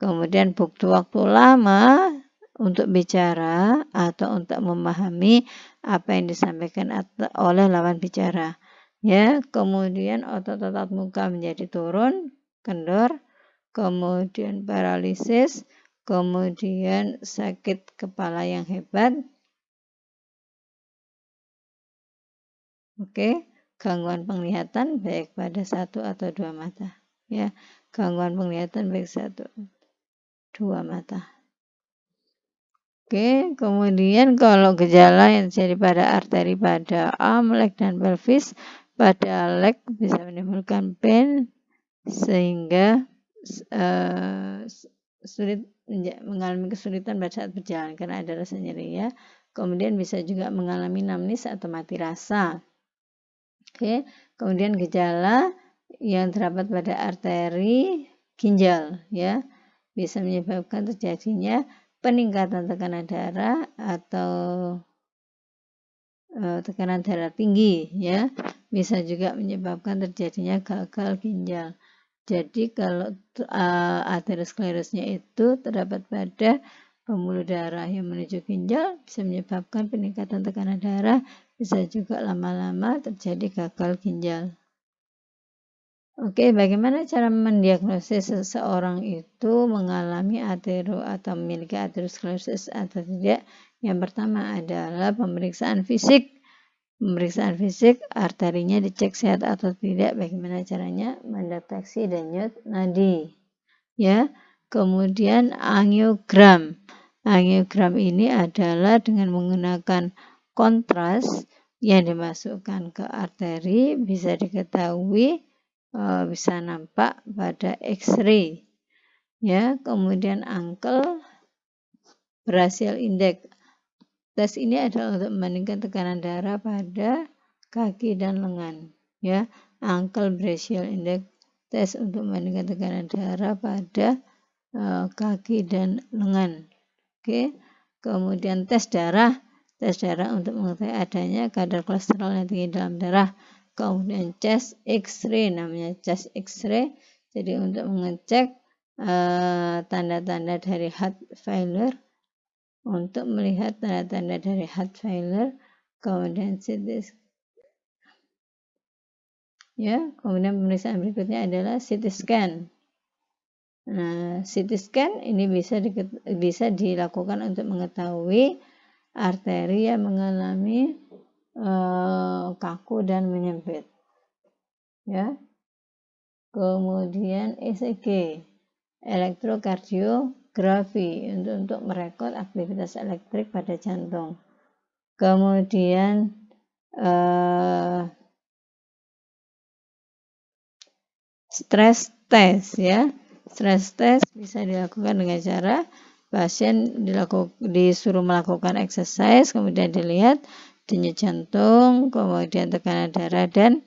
Kemudian butuh waktu lama untuk bicara atau untuk memahami apa yang disampaikan oleh lawan bicara, ya. Kemudian otot-otot muka menjadi turun, kendor, kemudian paralisis, kemudian sakit kepala yang hebat, oke, gangguan penglihatan baik pada satu atau dua mata, ya, gangguan penglihatan baik satu dua mata. Oke, kemudian kalau gejala yang terjadi pada arteri pada arm, leg, dan pelvis, pada leg bisa menimbulkan pain sehingga sulit mengalami kesulitan pada saat berjalan karena ada rasa nyeri, ya. Kemudian bisa juga mengalami numbness atau mati rasa. Oke, kemudian gejala yang terdapat pada arteri ginjal, ya, bisa menyebabkan terjadinya peningkatan tekanan darah atau tekanan darah tinggi, ya, bisa juga menyebabkan terjadinya gagal ginjal. Jadi kalau aterosklerosnya itu terdapat pada pembuluh darah yang menuju ginjal, bisa menyebabkan peningkatan tekanan darah, bisa juga lama-lama terjadi gagal ginjal. Oke, bagaimana cara mendiagnosis seseorang itu mengalami atau memiliki aterosklerosis atau tidak? Yang pertama adalah pemeriksaan fisik. Pemeriksaan fisik, arterinya dicek sehat atau tidak. Bagaimana caranya? Mendeteksi denyut nadi. Ya, kemudian angiogram. Angiogram ini adalah dengan menggunakan kontras yang dimasukkan ke arteri, bisa diketahui, bisa nampak pada X-ray, ya. Kemudian Ankle Brachial Index. Tes ini adalah untuk membandingkan tekanan darah pada kaki dan lengan, ya. Ankle Brachial Index, tes untuk membandingkan tekanan darah pada kaki dan lengan. Oke. Kemudian tes darah untuk mengetahui adanya kadar kolesterol yang tinggi dalam darah. Kemudian chest X-ray, namanya chest X-ray, jadi untuk mengecek tanda-tanda dari heart failure, untuk melihat tanda-tanda dari heart failure. Kemudian ya, kemudian pemeriksaan berikutnya adalah CT scan. Nah, CT scan ini bisa dilakukan untuk mengetahui arteri yang mengalami kaku dan menyempit, ya. Kemudian ECG, elektrokardiografi, untuk merekod aktivitas elektrik pada jantung. Kemudian stress test, ya. Stress test bisa dilakukan dengan cara pasien disuruh melakukan exercise, kemudian dilihat denyut jantung, kemudian tekanan darah, dan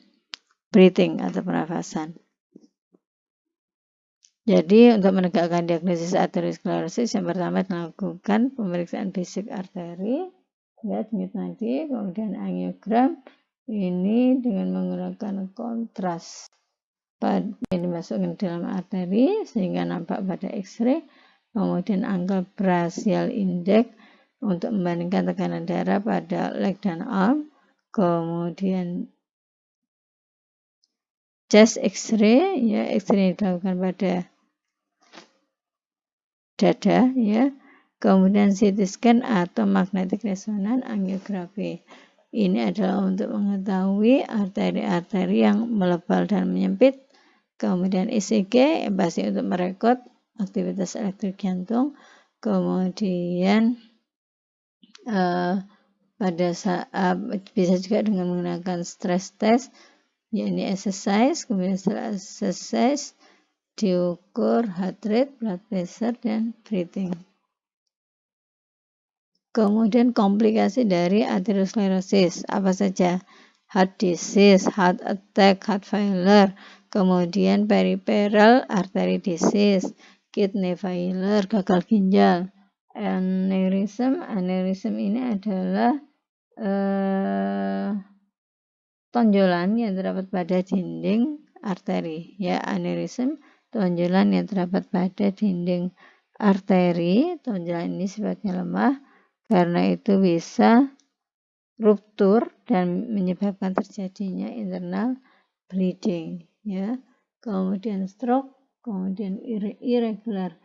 breathing atau pernafasan. Jadi untuk menegakkan diagnosis aterosklerosis, yang pertama dilakukan pemeriksaan fisik arteri, ya, denyut nadi, kemudian angiogram ini dengan menggunakan kontras yang dimasukkan dalam arteri sehingga nampak pada X-ray. Kemudian Ankle Brachial Index untuk membandingkan tekanan darah pada leg dan arm. Kemudian chest X-ray, ya, X-ray dilakukan pada dada, ya. Kemudian CT scan atau magnetic resonance angiografi. Ini adalah untuk mengetahui arteri-arteri yang melebal dan menyempit. Kemudian ECG pasti untuk merekod aktivitas elektrik jantung. Kemudian pada saat bisa juga dengan menggunakan stress test, yakni exercise. Kemudian setelah exercise diukur heart rate, blood pressure, dan breathing. Kemudian komplikasi dari aterosklerosis apa saja? Heart disease, heart attack, heart failure, kemudian peripheral artery disease, kidney failure, gagal ginjal, aneurism ini adalah tonjolan yang terdapat pada dinding arteri, ya. Aneurism, tonjolan yang terdapat pada dinding arteri. Tonjolan ini sifatnya lemah, karena itu bisa ruptur dan menyebabkan terjadinya internal bleeding, ya. Kemudian stroke, kemudian irregular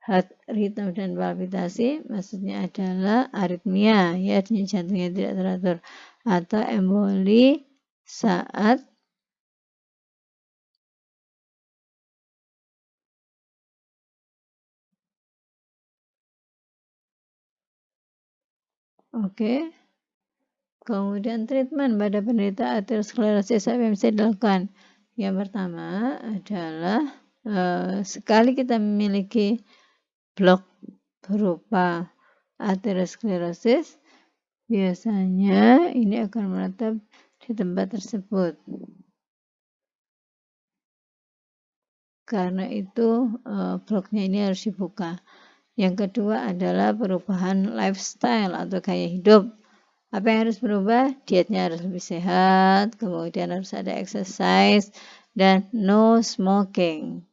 heart rhythm dan palpitasi maksudnya adalah aritmia, ya, jantungnya tidak teratur, atau emboli saat oke. Kemudian treatment pada penderita aterosklerosis apa yang bisa dilakukan? Yang pertama adalah sekali kita memiliki blok berupa aterosklerosis, biasanya ini akan menetap di tempat tersebut. Karena itu bloknya ini harus dibuka. Yang kedua adalah perubahan lifestyle atau gaya hidup. Apa yang harus berubah? Dietnya harus lebih sehat, kemudian harus ada exercise, dan no smoking.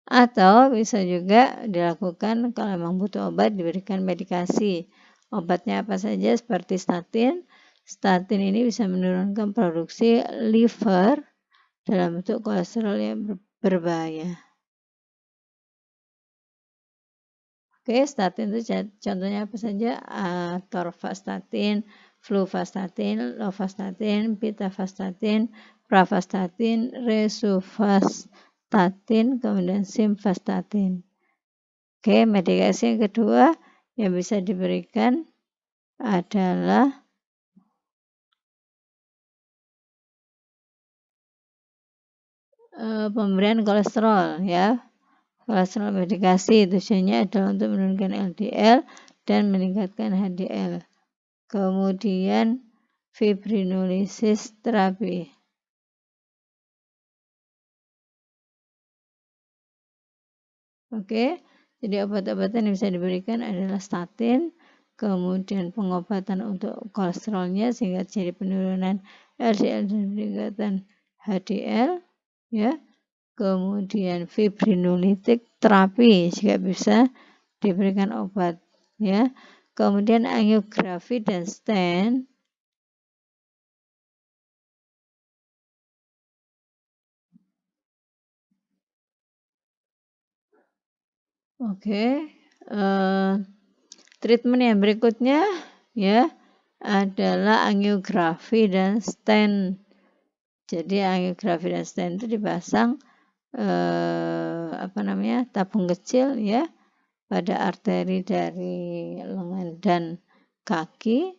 Atau bisa juga dilakukan kalau memang butuh obat, diberikan medikasi. Obatnya apa saja seperti statin. Statin ini bisa menurunkan produksi liver dalam bentuk kolesterol yang berbahaya. Oke, statin itu contohnya apa saja? Atorvastatin, fluvastatin, lovastatin, pitavastatin, pravastatin, rosuvastatin, kemudian simvastatin. Oke, medikasi yang kedua yang bisa diberikan adalah pemberian kolesterol, ya. Kolesterol medikasi tujuannya adalah untuk menurunkan LDL dan meningkatkan HDL. Kemudian fibrinolysis terapi. Oke, jadi obat-obatan yang bisa diberikan adalah statin, kemudian pengobatan untuk kolesterolnya sehingga terjadi penurunan LDL dan peningkatan HDL, ya. Kemudian fibrinolitik terapi jika bisa diberikan obat, ya. Kemudian angiografi dan stent. Oke, treatment yang berikutnya, ya, adalah angiografi dan stent. Jadi angiografi dan stent itu dipasang tabung kecil, ya, pada arteri dari lengan dan kaki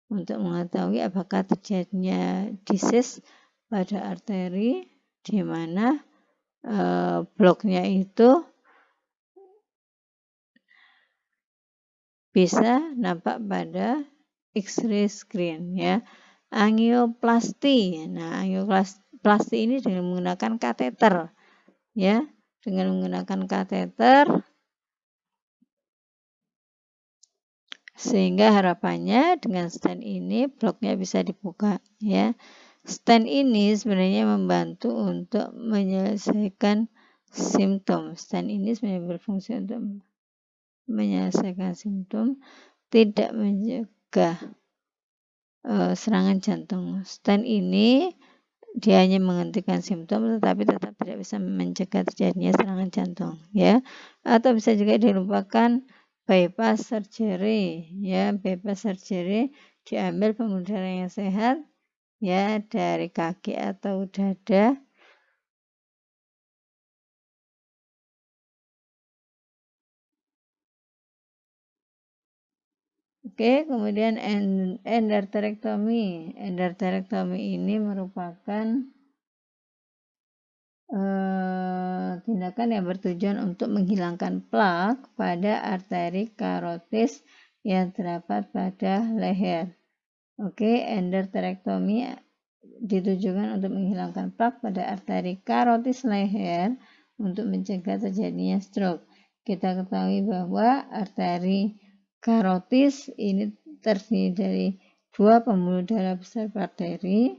untuk mengetahui apakah terjadinya disease pada arteri di mana bloknya itu bisa nampak pada X-ray screen, ya. Angioplasti. Nah, angioplasti ini dengan menggunakan kateter, ya. Dengan menggunakan kateter sehingga harapannya dengan stent ini bloknya bisa dibuka, ya. Stent ini sebenarnya membantu untuk menyelesaikan simptom. Stent ini sebenarnya berfungsi untuk menyelesaikan simptom, tidak mencegah serangan jantung. Stent ini dia hanya menghentikan simptom tetapi tetap tidak bisa mencegah terjadinya serangan jantung, ya. Atau bisa juga dilupakan bypass surgery, ya. Bypass surgery diambil pembuluh darah yang sehat, ya, dari kaki atau dada. Oke, kemudian endarterektomi. Endarterektomi ini merupakan tindakan yang bertujuan untuk menghilangkan plak pada arteri karotis yang terdapat pada leher. Oke, endarterektomi ditujukan untuk menghilangkan plak pada arteri karotis leher untuk mencegah terjadinya stroke. Kita ketahui bahwa arteri karotis ini terdiri dari dua pembuluh darah besar arteri,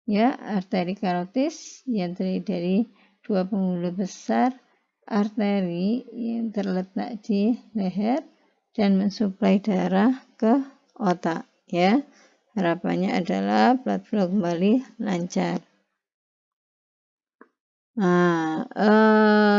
ya, arteri karotis yang terdiri dari dua pembuluh besar arteri yang terletak di leher dan mensuplai darah ke otak, ya. Harapannya adalah blood flow kembali lancar. Nah,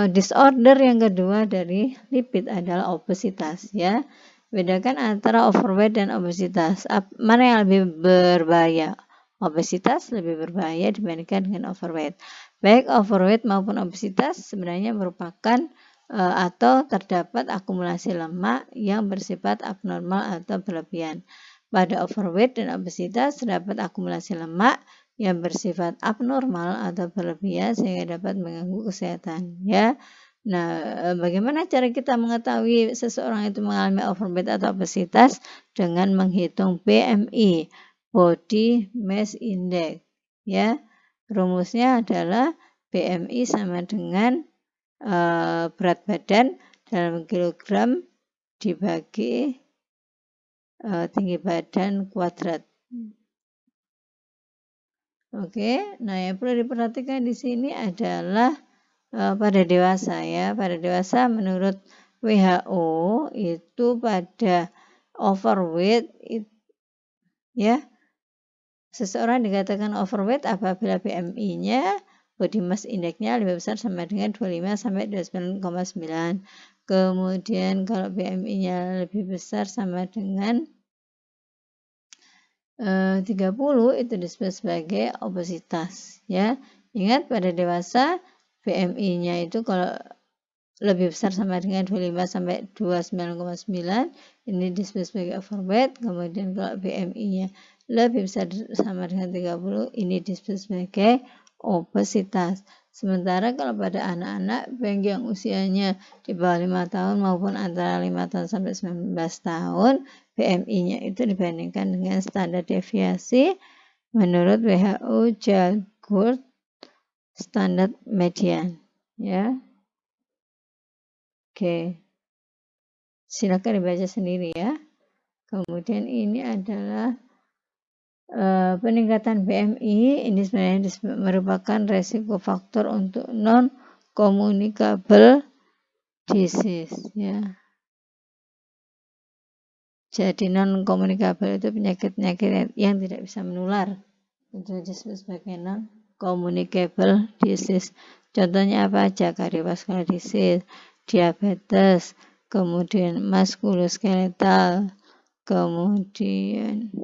disorder yang kedua dari lipid adalah obesitas ya. Bedakan antara overweight dan obesitas. Mana yang lebih berbahaya? Obesitas lebih berbahaya dibandingkan dengan overweight. Baik overweight maupun obesitas sebenarnya merupakan atau terdapat akumulasi lemak yang bersifat abnormal atau berlebihan. Pada overweight dan obesitas terdapat akumulasi lemak yang bersifat abnormal atau berlebihan sehingga dapat mengganggu kesehatan ya. Nah, bagaimana cara kita mengetahui seseorang itu mengalami overweight atau obesitas? Dengan menghitung BMI, Body Mass Index ya. Rumusnya adalah BMI sama dengan berat badan dalam kilogram dibagi tinggi badan kuadrat. Oke, nah yang perlu diperhatikan di sini adalah pada dewasa ya. Pada dewasa menurut WHO itu pada overweight ya. Seseorang dikatakan overweight apabila BMI-nya body mass index-nya lebih besar sama dengan 25 sampai 29,9. Kemudian kalau BMI-nya lebih besar sama dengan 30 itu disebut sebagai obesitas ya. Ingat pada dewasa BMI-nya itu kalau lebih besar sama dengan 25 sampai 29,9 ini disebut sebagai overweight. Kemudian kalau BMI-nya lebih besar sama dengan 30 ini disebut sebagai obesitas. Sementara kalau pada anak-anak baik yang usianya di bawah 5 tahun maupun antara 5 tahun sampai 19 tahun, BMI-nya itu dibandingkan dengan standar deviasi menurut WHO Child standar median ya. Oke. Silakan dibaca sendiri ya. Kemudian ini adalah peningkatan BMI, ini sebenarnya merupakan resiko faktor untuk non-communicable disease ya. Jadi non-communicable itu penyakit-penyakit yang tidak bisa menular. Itu disebut sebagai non-communicable disease. Contohnya apa aja? Cardiovascular disease, diabetes, kemudian muskuloskeletal, kemudian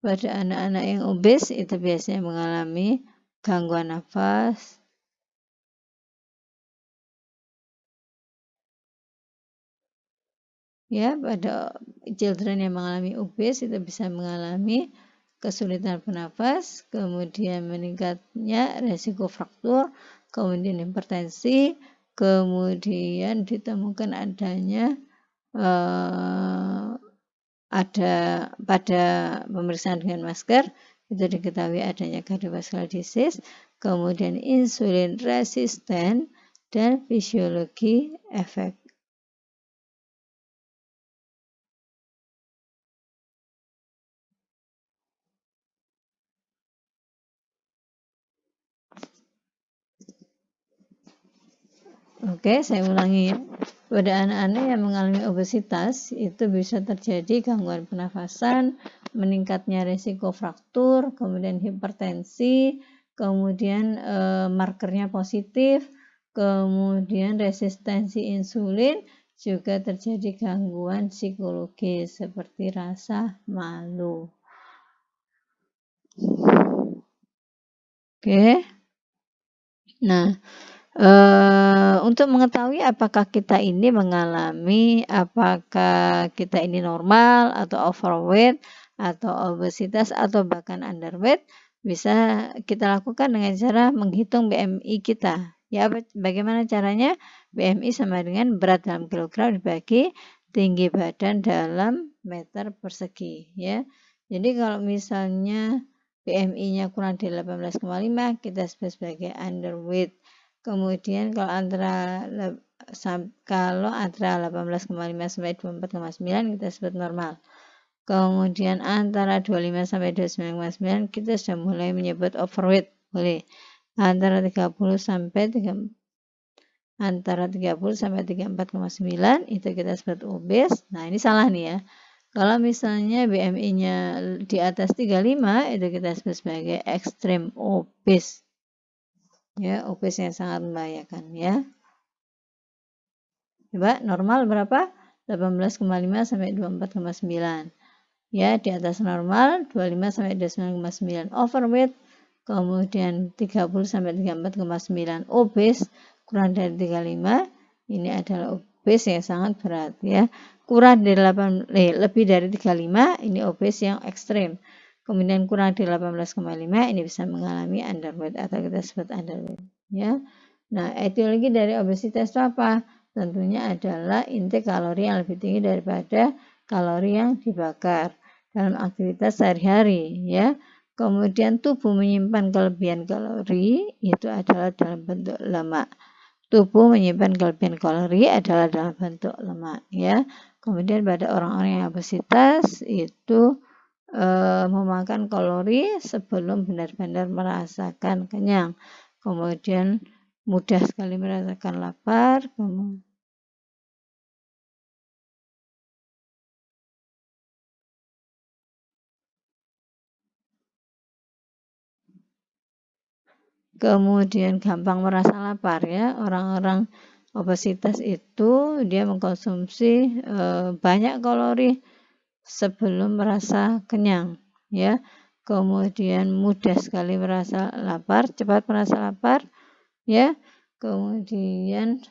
pada anak-anak yang obes itu biasanya mengalami gangguan nafas, ya. Pada children yang mengalami obes itu bisa mengalami kesulitan bernafas, kemudian meningkatnya resiko fraktur, kemudian hipertensi, kemudian ditemukan adanya ada pada pemeriksaan dengan masker itu diketahui adanya cardiovascular disease, kemudian insulin resisten dan fisiologi efek. Oke, saya ulangi ya. Pada anak-anak yang mengalami obesitas itu bisa terjadi gangguan pernafasan, meningkatnya risiko fraktur, kemudian hipertensi, kemudian markernya positif, kemudian resistensi insulin, juga terjadi gangguan psikologis seperti rasa malu. Oke. Nah, untuk mengetahui apakah kita ini normal atau overweight atau obesitas atau bahkan underweight, bisa kita lakukan dengan cara menghitung BMI kita. Ya, bagaimana caranya? BMI sama dengan berat dalam kilogram dibagi tinggi badan dalam meter persegi ya. Jadi kalau misalnya BMI-nya kurang dari 18,5 kita sebut sebagai underweight. Kemudian kalau antara 18,5 sampai 24,9 kita sebut normal. Kemudian antara 25 sampai 29,9 kita sudah mulai menyebut overweight, boleh. Antara 30 sampai 34,9 itu kita sebut obes. Nah, ini salah nih ya. Kalau misalnya BMI-nya di atas 35, itu kita sebut sebagai extreme obese. Ya, obese yang sangat membahayakan ya. Coba normal berapa? 18,5 sampai 24,9. Ya, di atas normal 25 sampai 29,9. Overweight kemudian 30 sampai 34,9. Obese kurang dari 35, ini adalah obese yang sangat berat ya. Kurang dari lebih dari 35, ini obese yang ekstrim. Kemudian kurang dari 18,5, ini bisa mengalami underweight atau kita sebut underweight ya. Nah, etiologi dari obesitas itu apa? Tentunya adalah intake kalori yang lebih tinggi daripada kalori yang dibakar dalam aktivitas sehari-hari ya. Kemudian tubuh menyimpan kelebihan kalori itu adalah dalam bentuk lemak. Tubuh menyimpan kelebihan kalori adalah dalam bentuk lemak ya. Kemudian pada orang-orang yang obesitas itu memakan kalori sebelum benar-benar merasakan kenyang. Kemudian mudah sekali merasakan lapar. Kemudian gampang merasa lapar ya. Orang-orang obesitas itu dia mengkonsumsi banyak kalori sebelum merasa kenyang ya. Kemudian mudah sekali merasa lapar, cepat merasa lapar ya. Kemudian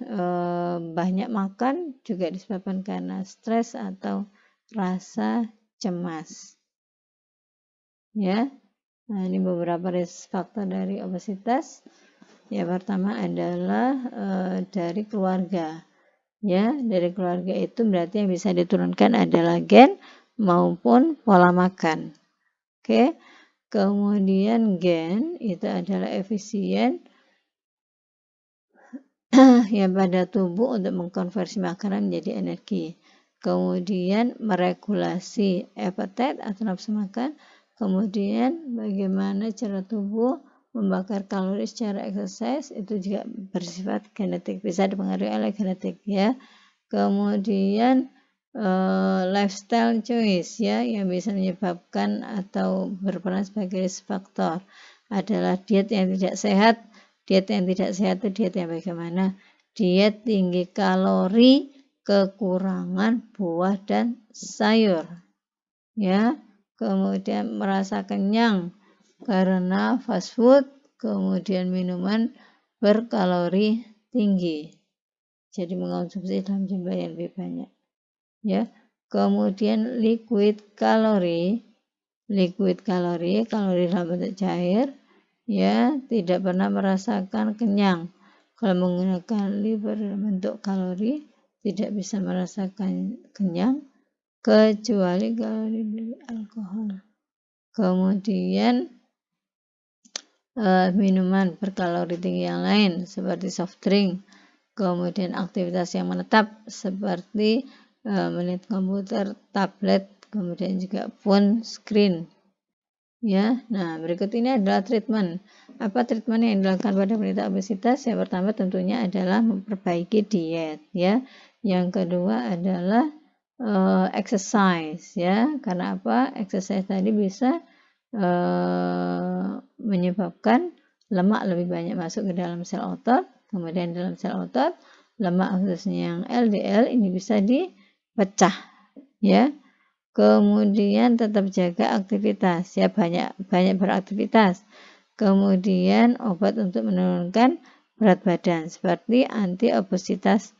banyak makan juga disebabkan karena stres atau rasa cemas ya. Nah, ini beberapa risk faktor dari obesitas. Ya, pertama adalah dari keluarga. Ya, dari keluarga itu berarti yang bisa diturunkan adalah gen maupun pola makan. Oke. Kemudian gen itu adalah efisien ya pada tubuh untuk mengkonversi makanan menjadi energi. Kemudian meregulasi appetite atau nafsu makan. Kemudian bagaimana cara tubuh membakar kalori secara exercise itu juga bersifat genetik, bisa dipengaruhi oleh genetik ya. Kemudian lifestyle choice ya yang bisa menyebabkan atau berperan sebagai faktor adalah diet yang tidak sehat. Diet yang tidak sehat itu diet yang bagaimana? Diet tinggi kalori, kekurangan buah dan sayur ya. Kemudian merasa kenyang karena fast food, kemudian minuman berkalori tinggi. Jadi mengonsumsi dalam jumlah yang lebih banyak. Ya. Kemudian liquid kalori kalori dalam bentuk cair, ya, tidak pernah merasakan kenyang. Kalau menggunakan liver dalam bentuk kalori, tidak bisa merasakan kenyang kecuali kalori dari alkohol. Kemudian minuman berkalori tinggi yang lain seperti soft drink, kemudian aktivitas yang menetap seperti melihat komputer, tablet, kemudian juga phone screen. Ya, nah berikut ini adalah treatment. Apa treatment yang dilakukan pada penderita obesitas? Yang pertama tentunya adalah memperbaiki diet, ya. Yang kedua adalah exercise, ya. Karena apa? Exercise tadi bisa menyebabkan lemak lebih banyak masuk ke dalam sel otot. Kemudian dalam sel otot, lemak khususnya yang LDL ini bisa dipecah, ya. Kemudian tetap jaga aktivitas, ya, banyak beraktivitas. Kemudian obat untuk menurunkan berat badan seperti anti-obesitas.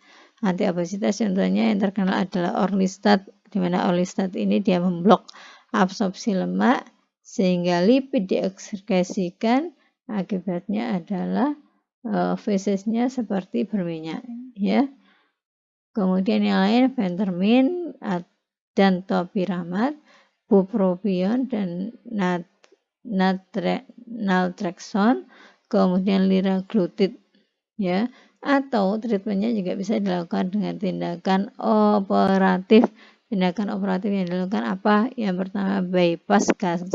Anti-obesitas contohnya yang terkenal adalah Orlistat, di mana Orlistat ini dia memblok absorpsi lemak sehingga lipid diekskresikan, akibatnya adalah fesesnya seperti berminyak, ya. Kemudian yang lain Phentermine dan Topiramate, Bupropion dan Naltrexone, kemudian liraglutid, ya. Atau treatmentnya juga bisa dilakukan dengan tindakan operatif. Tindakan operatif yang dilakukan apa? Yang pertama bypass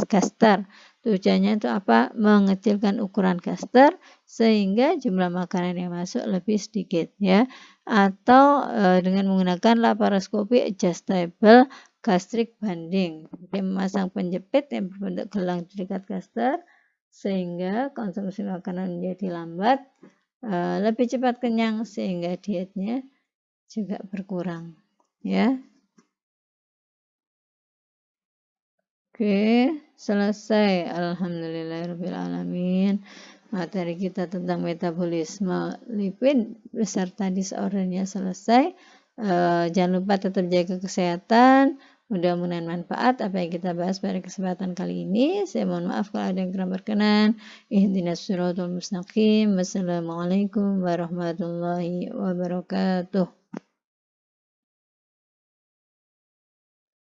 gaster. Tujuannya itu apa? Mengecilkan ukuran gaster sehingga jumlah makanan yang masuk lebih sedikit, ya. Atau dengan menggunakan laparoskopi adjustable gastrik banding. Dia memasang penjepit yang berbentuk gelang terikat gaster sehingga konsumsi makanan menjadi lambat, lebih cepat kenyang sehingga dietnya juga berkurang, ya. Oke, selesai. Alhamdulillahirabbil alamin. Materi kita tentang metabolisme lipid beserta disordernya selesai. Jangan lupa tetap jaga kesehatan. Mudah-mudahan manfaat apa yang kita bahas pada kesempatan kali ini. Saya mohon maaf kalau ada yang kurang berkenan. Ihdinas siratal mustaqim. Wassalamualaikum warahmatullahi wabarakatuh.